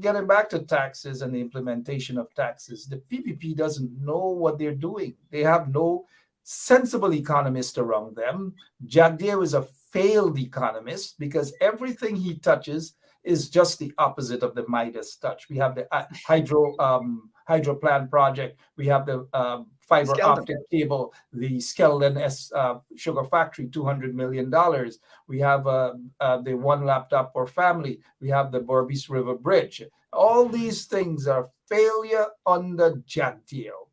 getting back to taxes and the implementation of taxes, the PPP doesn't know what they're doing. They have no sensible economist around them. Jagdeo is a failed economist because everything he touches is just the opposite of the Midas touch. We have the hydro plant project. We have the fiber optic cable, the Skeldon sugar factory, $200 million. We have the one laptop per family. We have the Berbice River Bridge. All these things are failure under Jagdeo.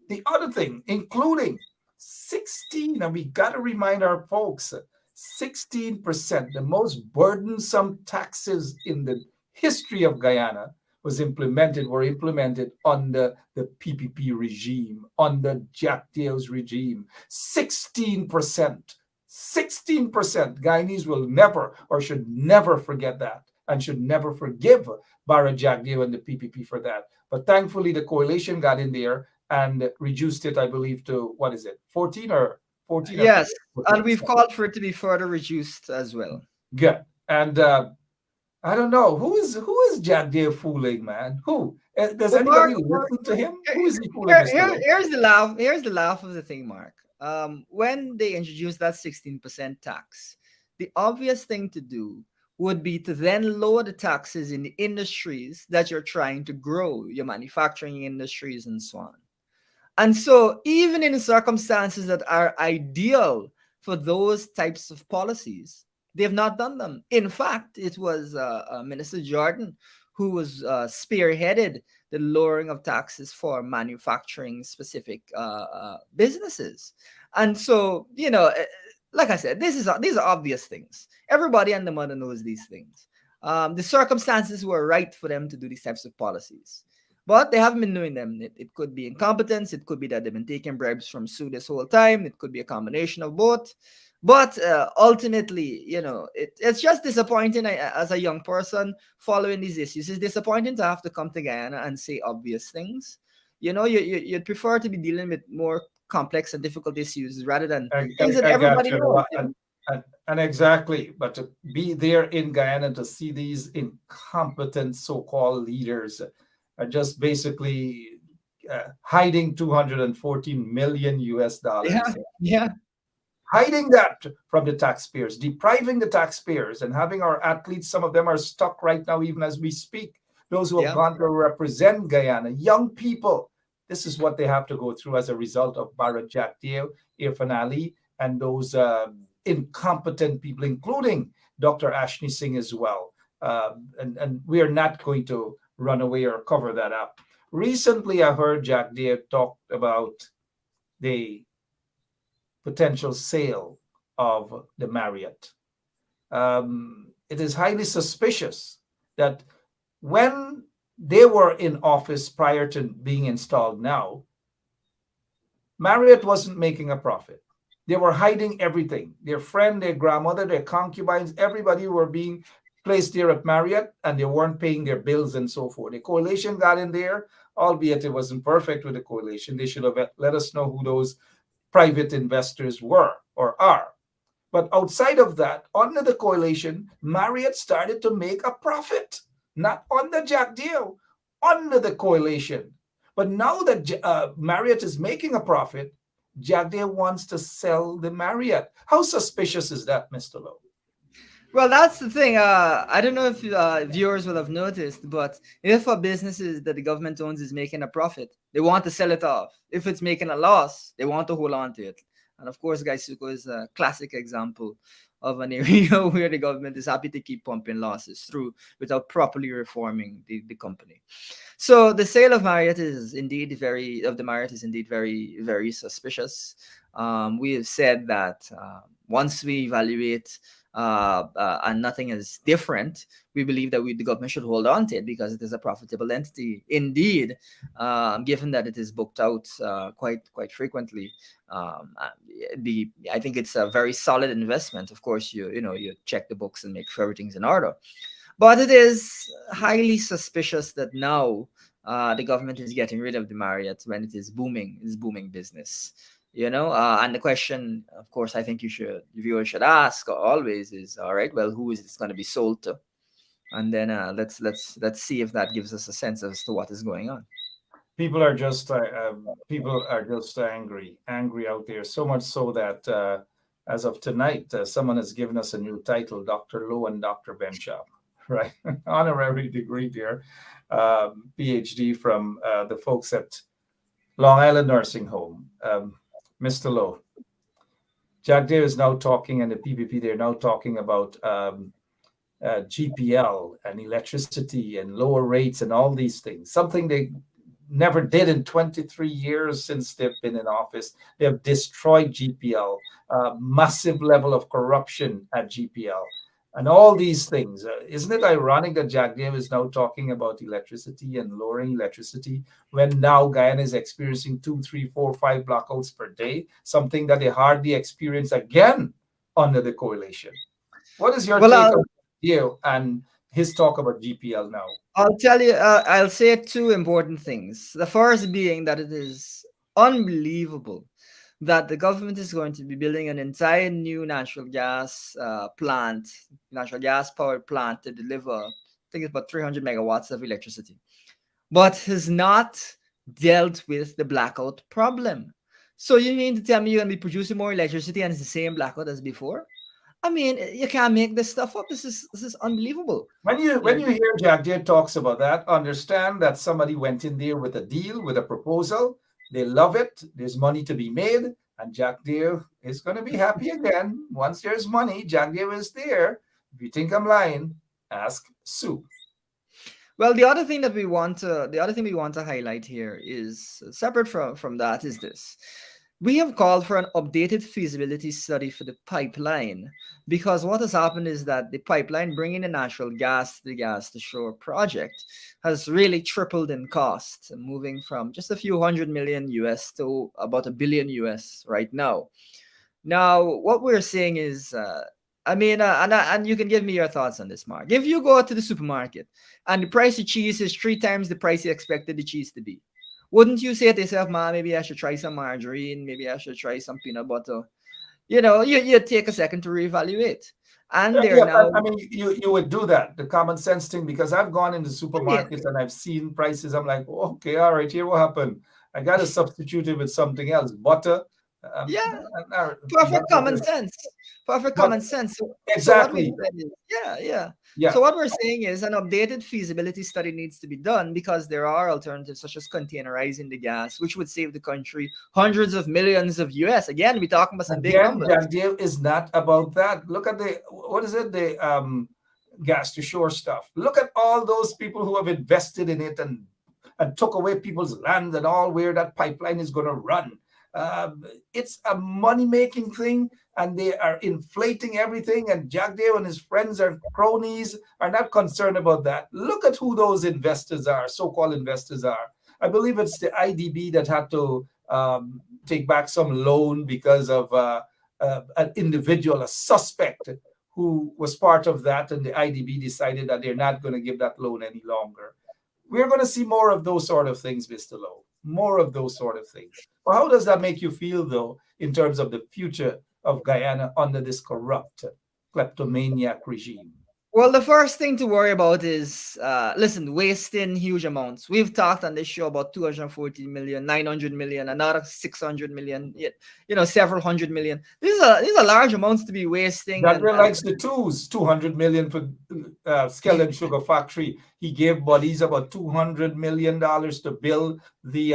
The other thing, including 16, and we got to remind our folks, 16%, the most burdensome taxes in the history of Guyana, were implemented under the PPP regime, under Jagdeo's regime. 16%. Guyanese will never or should never forget that, and should never forgive Bara Jagdeo and the PPP for that. But thankfully, the coalition got in there and reduced it, I believe, to, 14 or 14? Yes, and we've called for it to be further reduced as well. Good. And I don't know, who is Jagdeo fooling, man? Who? Does anybody listen to him? Who is he fooling? Here's the laugh of the thing, Mark. When they introduced that 16% tax, the obvious thing to do would be to then lower the taxes in the industries that you're trying to grow, your manufacturing industries and so on. And so even in circumstances that are ideal for those types of policies, they have not done them. In fact, it was Minister Jordan who was spearheaded the lowering of taxes for manufacturing specific businesses. And so, like I said, these are obvious things. Everybody and the mother knows these things. The circumstances were right for them to do these types of policies, but they haven't been doing them. It could be incompetence. It could be that they've been taking bribes from Sue this whole time. It could be a combination of both. But ultimately, it's just disappointing as a young person following these issues. It's disappointing to have to come to Guyana and say obvious things. You'd prefer to be dealing with more complex and difficult issues rather than things that everybody knows. And exactly, but to be there in Guyana to see these incompetent so-called leaders are just basically hiding $214 million US. Yeah. Hiding that from the taxpayers, depriving the taxpayers, and having our athletes, some of them are stuck right now, even as we speak. Those who have gone to represent Guyana, young people, this is what they have to go through as a result of Bharat Jagdeo, Irfan Ali, and those incompetent people, including Dr. Ashni Singh as well. And we are not going to run away or cover that up. Recently, I heard Jagdeo talk about the potential sale of the Marriott. It is highly suspicious that when they were in office prior to being installed now, Marriott wasn't making a profit. They were hiding everything. Their friend, their grandmother, their concubines, everybody were being placed there at Marriott, and they weren't paying their bills and so forth. The coalition got in there, albeit it wasn't perfect with the coalition. They should have let us know who those private investors were or are. But outside of that, under the coalition, Marriott started to make a profit, not under Jagdeo, under the coalition. But now that Marriott is making a profit, Jagdeo wants to sell the Marriott. How suspicious is that, Mr. Lowe? Well, that's the thing. I don't know if viewers will have noticed, but if a business that the government owns is making a profit, they want to sell it off. If it's making a loss, they want to hold on to it. And of course, Gaisuko is a classic example of an area where the government is happy to keep pumping losses through without properly reforming the company. So the sale of Marriott is indeed very very suspicious. We have said that once we evaluate and nothing is different, we believe that the government should hold on to it because it is a profitable entity. Indeed, given that it is booked out quite frequently, I think it's a very solid investment. Of course, you check the books and make sure everything's in order. But it is highly suspicious that now the government is getting rid of the Marriott when it is booming business. And the question, of course, I think the viewer should ask always is, all right, well, who is this going to be sold to? And then let's see if that gives us a sense as to what is going on. People are just angry out there. So much so that as of tonight, someone has given us a new title, Dr. Lowe and Dr. Benchop, right? Honorary degree there, PhD from the folks at Long Island Nursing Home. Mr. Lowe, Jagdeo is now talking, and the PPP, they're now talking about GPL and electricity and lower rates and all these things, something they never did in 23 years since they've been in office. They have destroyed GPL, massive level of corruption at GPL, and all these things. Isn't it ironic that Jagdeo is now talking about electricity and lowering electricity when now Guyana is experiencing 2, 3, 4, 5 blackouts per day, something that they hardly experience again under the coalition? What is your take on Jagdeo and his talk about GPL now? I'll tell you, I'll say two important things. The first being that it is unbelievable that the government is going to be building an entire new natural gas powered plant to deliver, I think it's about 300 megawatts of electricity, but has not dealt with the blackout problem. So you mean to tell me you're going to be producing more electricity and it's the same blackout as before? I mean, you can't make this stuff up. This is unbelievable. When you hear Jagdeo talks about that, understand that somebody went in there with a deal, with a proposal. They love it. There's money to be made, and Jagdeo is going to be happy again. Once there's money, Jagdeo is there. If you think I'm lying, ask Sue. Well, the other thing we want to highlight here is separate from that is this. We have called for an updated feasibility study for the pipeline because what has happened is that the pipeline bringing the natural gas to the gas to shore project has really tripled in cost, moving from just a few hundred million US to about a billion US right now. Now, what we're saying is, and you can give me your thoughts on this, Mark. If you go to the supermarket and the price of cheese is 3 times the price you expected the cheese to be, wouldn't you say to yourself, man, maybe I should try some margarine, maybe I should try some peanut butter? You take a second to reevaluate. And they're Yeah, but now, I mean, you would do that, the common sense thing, because I've gone into I mean, supermarkets and I've seen prices. I'm like, okay, all right, here what happened? I got to substitute it with something else, butter. yeah, Not perfect common butter. sense. Perfect But common sense. So what we exactly, said is, yeah, yeah. yeah. So what we're saying is an updated feasibility study needs to be done because there are alternatives such as containerizing the gas, which would save the country hundreds of millions of US. Again, we're talking about some big Again, numbers. Jagdev is not about that. Look at the what is it? The gas to shore stuff. Look at all those people who have invested in it and took away people's land and all where that pipeline is going to run. It's a money-making thing, and they are inflating everything. And Jagdev and his friends are cronies are not concerned about that. Look at who those investors are, so-called investors are. I believe it's the IDB that had to take back some loan because of an individual, a suspect who was part of that, and the IDB decided that they're not going to give that loan any longer. We're going to see more of those sort of things, Mr. Lowe. More of those sort of things. Well, how does that make you feel, though, in terms of the future of Guyana under this corrupt kleptomaniac regime? Well, the first thing to worry about is, listen, wasting huge amounts. We've talked on this show about 240 million, 900 million, another 600 million, several hundred million. These are large amounts to be wasting. Jagdev likes the twos, 200 million for Skeleton Sugar Factory. He gave Buddies about $200 million to build the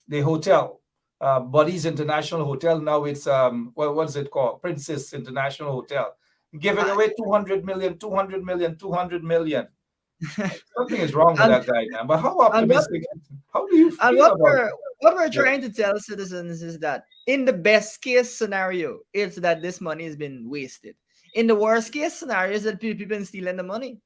hotel. Buddies International Hotel. Now it's what is it called? Princess International Hotel. Giving away 200 million, 200 million, 200 million. Something is wrong with that guy, man. But how optimistic? How do you feel And about what we're trying to tell citizens is that in the best case scenario, it's that this money has been wasted. In the worst case scenario, is that people have been stealing the money.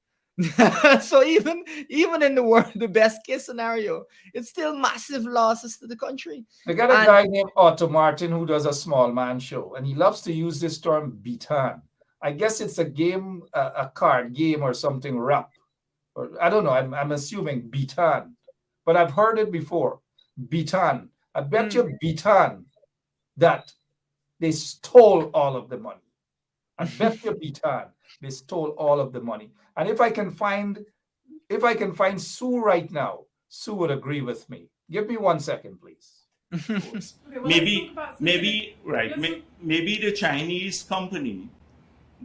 So even in the best case scenario, it's still massive losses to the country. They got a guy named Otto Martin who does a small man show, and he loves to use this term bitan. I guess it's a game, a card game or something rap. Or I don't know. I'm assuming bitan, but I've heard it before. Bitan. I bet you bitan that they stole all of the money. I bet you bitan they stole all of the money. And if I can find Sue right now, Sue would agree with me. Give me 1 second, please. Okay, well, maybe the Chinese company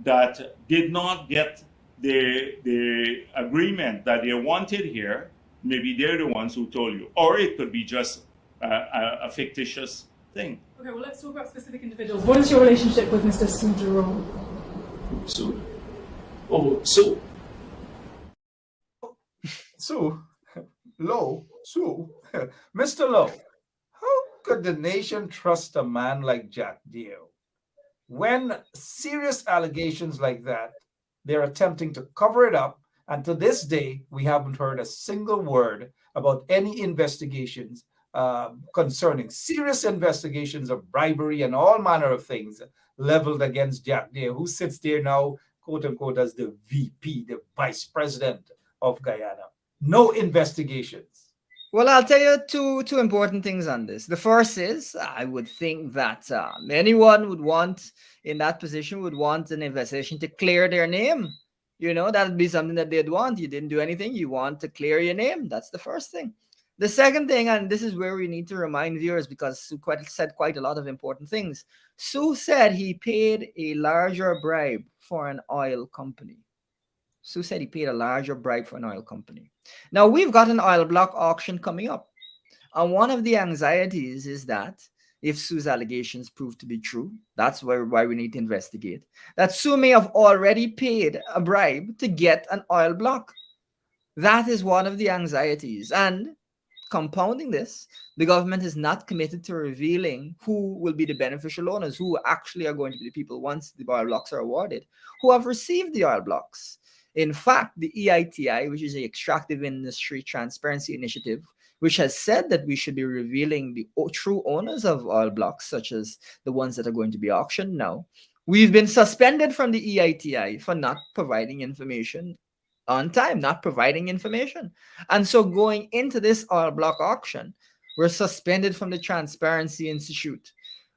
that did not get the agreement that they wanted here, maybe they're the ones who told you, or it could be just a fictitious thing. Okay, well, let's talk about specific individuals. What is your relationship with Mr. Sue Jerome? Sue. Oh, Sue. Sue, Lowe, Sue, Mr. Lowe, how could the nation trust a man like Jack Deere when serious allegations like that, they're attempting to cover it up, and to this day, we haven't heard a single word about any investigations concerning serious investigations of bribery and all manner of things leveled against Jack Deere, who sits there now, quote unquote, as the VP, the vice president of Guyana. No investigations. Well, I'll tell you two important things on this. The first is I would think that anyone would want in that position would want an investigation to clear their name. That would be something that they'd want. You didn't do anything. You want to clear your name. That's the first thing. The second thing, and this is where we need to remind viewers because Sue said quite a lot of important things. Sue said he paid a larger bribe for an oil company. Sue said he paid a larger bribe for an oil company. Now, we've got an oil block auction coming up. And one of the anxieties is that if Sue's allegations prove to be true, that's why we need to investigate, that Sue may have already paid a bribe to get an oil block. That is one of the anxieties. And compounding this, the government is not committed to revealing who will be the beneficial owners, who actually are going to be the people once the oil blocks are awarded, who have received the oil blocks. In fact, the EITI, which is the Extractive Industry Transparency Initiative, which has said that we should be revealing the true owners of oil blocks, such as the ones that are going to be auctioned now. We've been suspended from the EITI for not providing information on time, not providing information. And so going into this oil block auction, we're suspended from the Transparency Institute.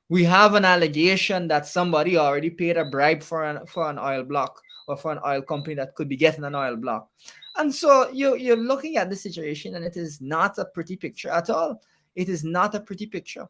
We have an allegation that somebody already paid a bribe for an oil block, or for an oil company that could be getting an oil block. And so you're looking at the situation, and it is not a pretty picture at all. It is not a pretty picture.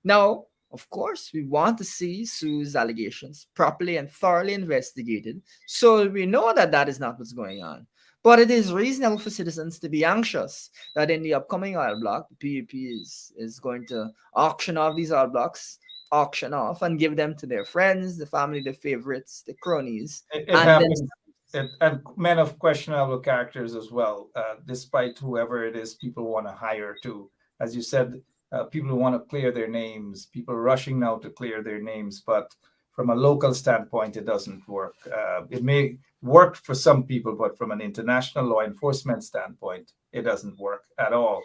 Now, of course, we want to see Sue's allegations properly and thoroughly investigated, so we know that that is not what's going on. But it is reasonable for citizens to be anxious that in the upcoming oil block, the PPP is going to auction off these oil blocks, auction off, and give them to their friends, the family, the favorites, the cronies. It happens. And men of questionable characters as well, despite whoever it is people want to hire to. As you said, people who want to clear their names, people rushing now to clear their names, but from a local standpoint, it doesn't work. It may work for some people, but from an international law enforcement standpoint, it doesn't work at all.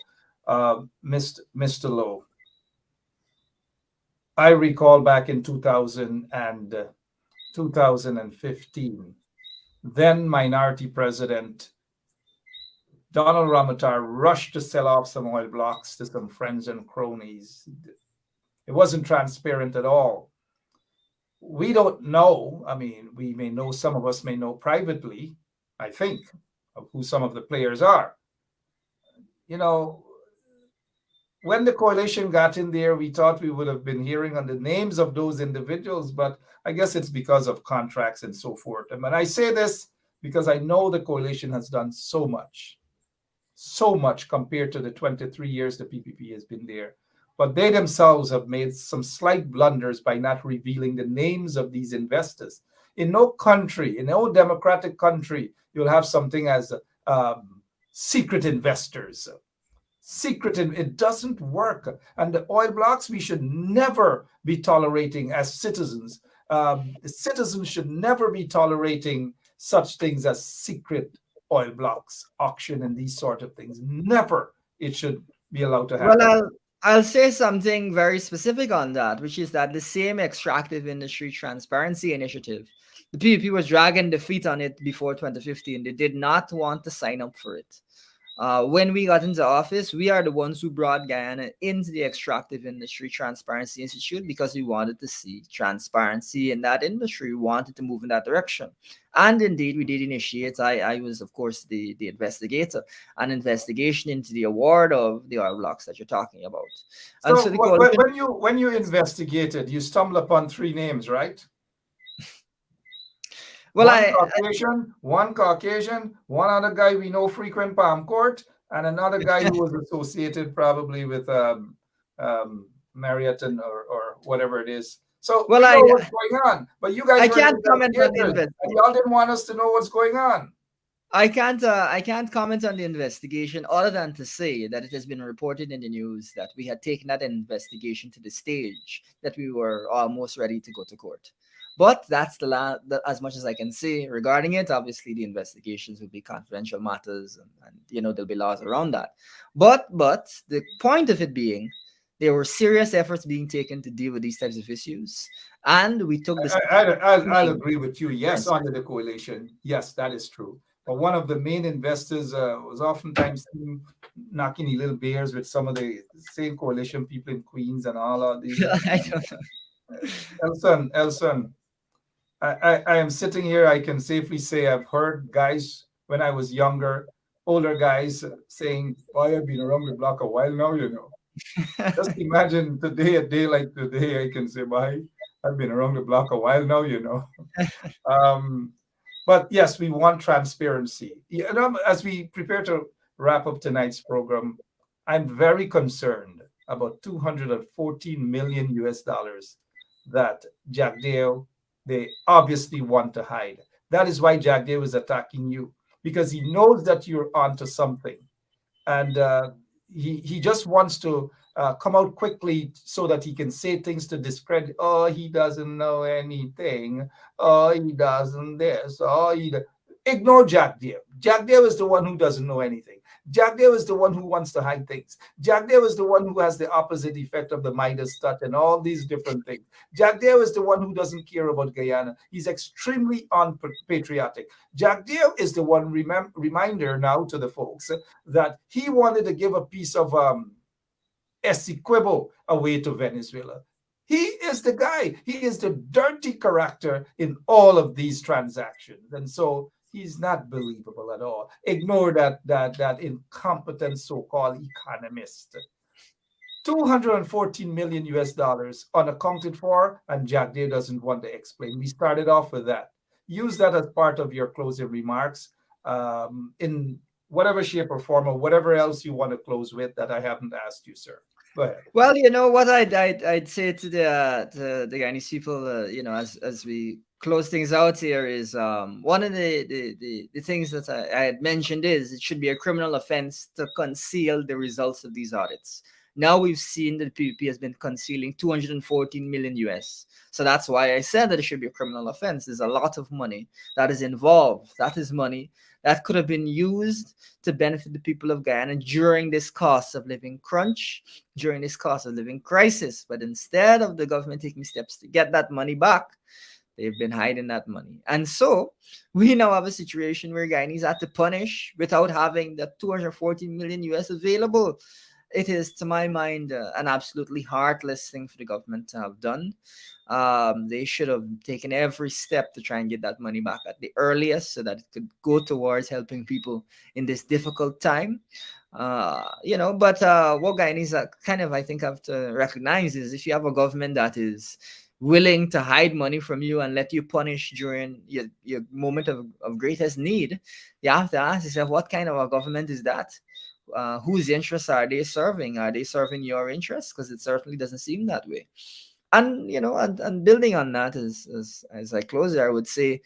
Mr. Lowe, I recall back in 2015, then Minority President Donald Ramotar rushed to sell off some oil blocks to some friends and cronies. It wasn't transparent at all. We don't know. I mean, we may know, some of us may know privately, I think, of who some of the players are. You know, when the coalition got in there, we thought we would have been hearing on the names of those individuals, but I guess it's because of contracts and so forth. And when I say this, because I know the coalition has done so much compared to the 23 years the PPP has been there. But they themselves have made some slight blunders by not revealing the names of these investors. In no country, in no democratic country, you'll have something as secret investors. It doesn't work. And the oil blocks, we should never be tolerating as citizens. Citizens should never be tolerating such things as secret oil blocks, auction, and these sort of things. Never it should be allowed to happen. Well, I'll say something very specific on that, which is that the same Extractive Industry Transparency Initiative, the PPP was dragging their feet on it before 2015. They did not want to sign up for it. When we got into office, we are the ones who brought Guyana into the Extractive Industry Transparency Institute because we wanted to see transparency in that industry. We wanted to move in that direction. And indeed, we did initiate, I was, of course, the investigator, an investigation into the award of the oil blocks that you're talking about. And so when you investigated, you stumbled upon three names, right? Well, one Caucasian, one other guy we know frequent Palm Court, and another guy who was associated probably with Marriott or whatever it is. So we know what's going on. But you guys, I can't comment on the investigation. Y'all didn't want us to know what's going on. I can't comment on the investigation other than to say that it has been reported in the news that we had taken that investigation to the stage that we were almost ready to go to court. But that's as much as I can say regarding it. Obviously, the investigations will be confidential matters, and there'll be laws around that. But the point of it being, there were serious efforts being taken to deal with these types of issues, and we took this. I'll agree with you. Yes, under the coalition, yes, that is true. But one of the main investors was oftentimes knocking the little bears with some of the same coalition people in Queens and all of these. I don't know. Elson. I am sitting here, I can safely say I've heard guys when I was younger, older guys saying, boy, I've been around the block a while now, Just imagine today, a day like today, I can say, boy, I've been around the block a while now, But yes, we want transparency. As we prepare to wrap up tonight's program, I'm very concerned about $214 million that Jack Dale, they obviously want to hide. That is why Jack Dale is attacking you. because he knows that you're onto something. And he just wants to come out quickly so that he can say things to discredit. Oh, he doesn't know anything. Oh, he doesn't this. Oh, ignore Jack Deere. Jack Deere is the one who doesn't know anything. Jack Deere is the one who wants to hide things. Jack Deere is the one who has the opposite effect of the Midas touch and all these different things. Jack Deere is the one who doesn't care about Guyana. He's extremely unpatriotic. Jack Deere is the one reminder now to the folks that he wanted to give a piece of Essequibo away to Venezuela. He is the guy. He is the dirty character in all of these transactions. And so he's not believable at all. Ignore that incompetent so-called economist. 214 million US dollars unaccounted for, and Jack Deere doesn't want to explain. We started off with that. Use that as part of your closing remarks in whatever shape or form, or whatever else you want to close with that I haven't asked you, sir. Go ahead. Well, what I'd say to the Guyanese people, as we close things out here, is one of the things that I had mentioned is it should be a criminal offense to conceal the results of these audits. Now we've seen that the PPP has been concealing 214 million US. So that's why I said that it should be a criminal offense. There's a lot of money that is involved. That is money that could have been used to benefit the people of Guyana during this cost of living crunch, during this cost of living crisis. But instead of the government taking steps to get that money back, they've been hiding that money. And so we now have a situation where Guyanese had to punish without having the 214 million US available. It is, to my mind, an absolutely heartless thing for the government to have done. They should have taken every step to try and get that money back at the earliest so that it could go towards helping people in this difficult time. But what Guyanese I think have to recognize is if you have a government that is willing to hide money from you and let you punish during your moment of greatest need, you have to ask yourself, what kind of a government is that? Whose interests are they serving? Are they serving your interests? Because it certainly doesn't seem that way. And and building on that, as I close there, I would say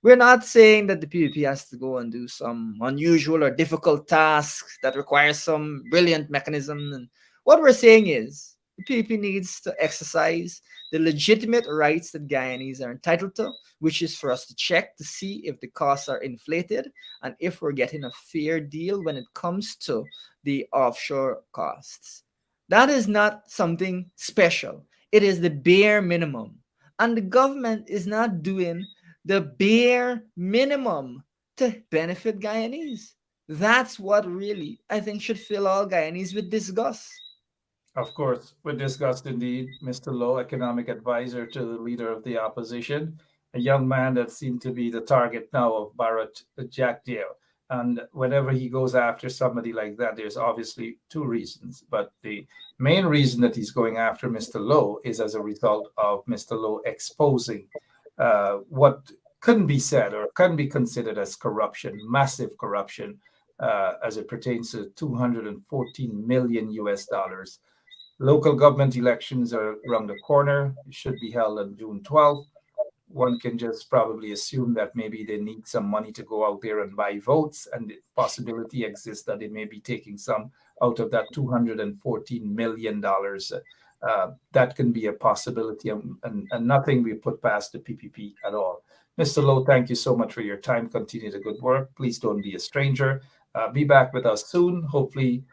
we're not saying that the PPP has to go and do some unusual or difficult task that requires some brilliant mechanism. And what we're saying is the PPP needs to exercise the legitimate rights that Guyanese are entitled to, which is for us to check to see if the costs are inflated and if we're getting a fair deal when it comes to the offshore costs. That is not something special. It is the bare minimum. And the government is not doing the bare minimum to benefit Guyanese. That's what really, I think, should fill all Guyanese with disgust. Of course, with disgust indeed, Mr. Lowe, economic advisor to the leader of the opposition, a young man that seemed to be the target now of Barrett Jack Deere. And whenever he goes after somebody like that, there's obviously two reasons. But the main reason that he's going after Mr. Lowe is as a result of Mr. Lowe exposing what couldn't be said or couldn't be considered as corruption, massive corruption, as it pertains to 214 million US dollars. Local government elections are around the corner. It should be held on June 12th. One can just probably assume that maybe they need some money to go out there and buy votes, and the possibility exists that they may be taking some out of that $214 million. That can be a possibility, and nothing we put past the PPP at all. Mr. Lowe, thank you so much for your time. Continue the good work. Please don't be a stranger. Be back with us soon. Hopefully,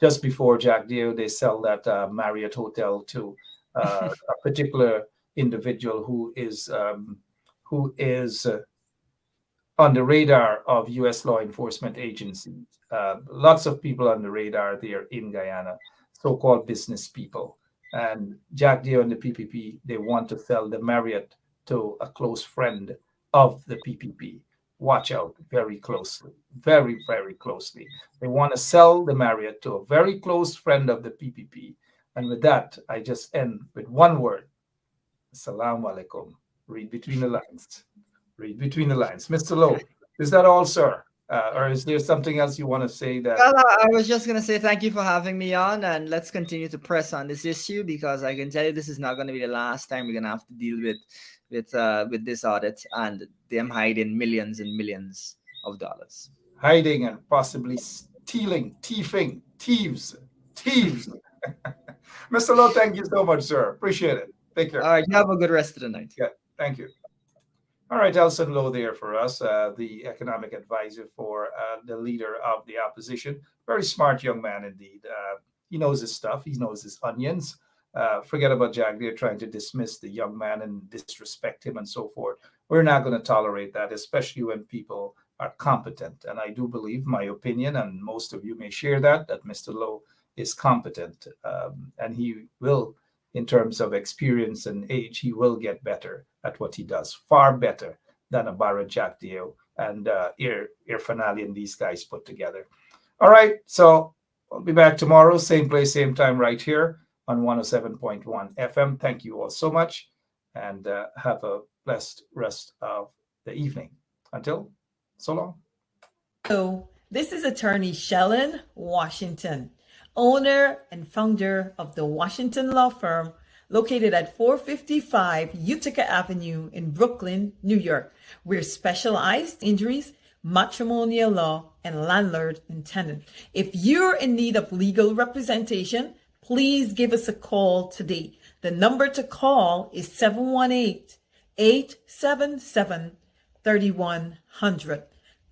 just before Jack Deere, they sell that Marriott hotel to a particular individual who is on the radar of U.S. law enforcement agencies. Lots of people on the radar there in Guyana, so-called business people. And Jack Deere and the PPP, they want to sell the Marriott to a close friend of the PPP. Watch out very closely, very, very closely. They want to sell the Marriott to a very close friend of the PPP. And with that, I just end with one word. Assalamu alaikum. Read between the lines. Read between the lines. Mr. Lowe, is that all, sir? Or is there something else you want to say? That Well, I was just going to say thank you for having me on, and let's continue to press on this issue, because I can tell you this is not going to be the last time we're going to have to deal with this audit and them hiding millions and millions of dollars. Hiding and possibly stealing, thieves. Mr. Lowe, thank you so much, sir. Appreciate it. Take care. All right, you have a good rest of the night. Yeah, thank you. All right, Elson Lowe there for us, the economic advisor for the leader of the opposition. Very smart young man indeed. He knows his stuff. He knows his onions. Forget about Jack there trying to dismiss the young man and disrespect him and so forth. We're not going to tolerate that, especially when people are competent. And I do believe, my opinion, and most of you may share that Mr. Lowe is competent. And he will, in terms of experience and age, he will get better at what he does, far better than a Barra Jack Dio and Irfanali and these guys put together. All right, so I'll be back tomorrow, same place, same time, right here on 107.1 FM. Thank you all so much, and have a blessed rest of the evening. Until so long. So, this is attorney Shellen Washington, owner and founder of the Washington law firm located at 455 Utica Avenue in Brooklyn, New York. We're specialized in injuries, matrimonial law, and landlord and tenant. If you're in need of legal representation, please give us a call today. The number to call is 718-877-3100.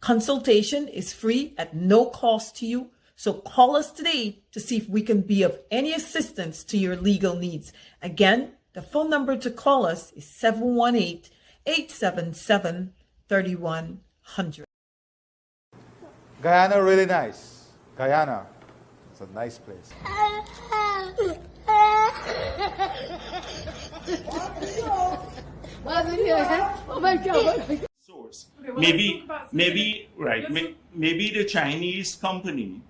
Consultation is free at no cost to you. So call us today to see if we can be of any assistance to your legal needs. Again, the phone number to call us is 718-877-3100. Guyana, really nice. Guyana, it's a nice place. Source. Maybe the Chinese company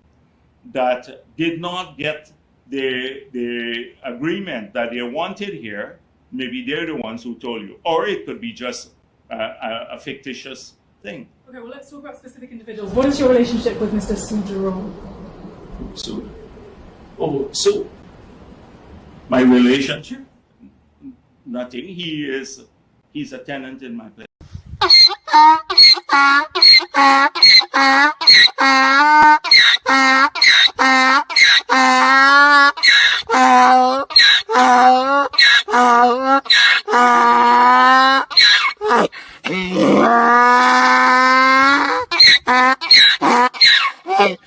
that did not get the agreement that they wanted here, maybe they're the ones who told you. Or it could be just a fictitious thing. Okay, well, let's talk about specific individuals. What is your relationship with Mr. Su Jerome? So my relationship? Nothing. He's a tenant in my place. Hey.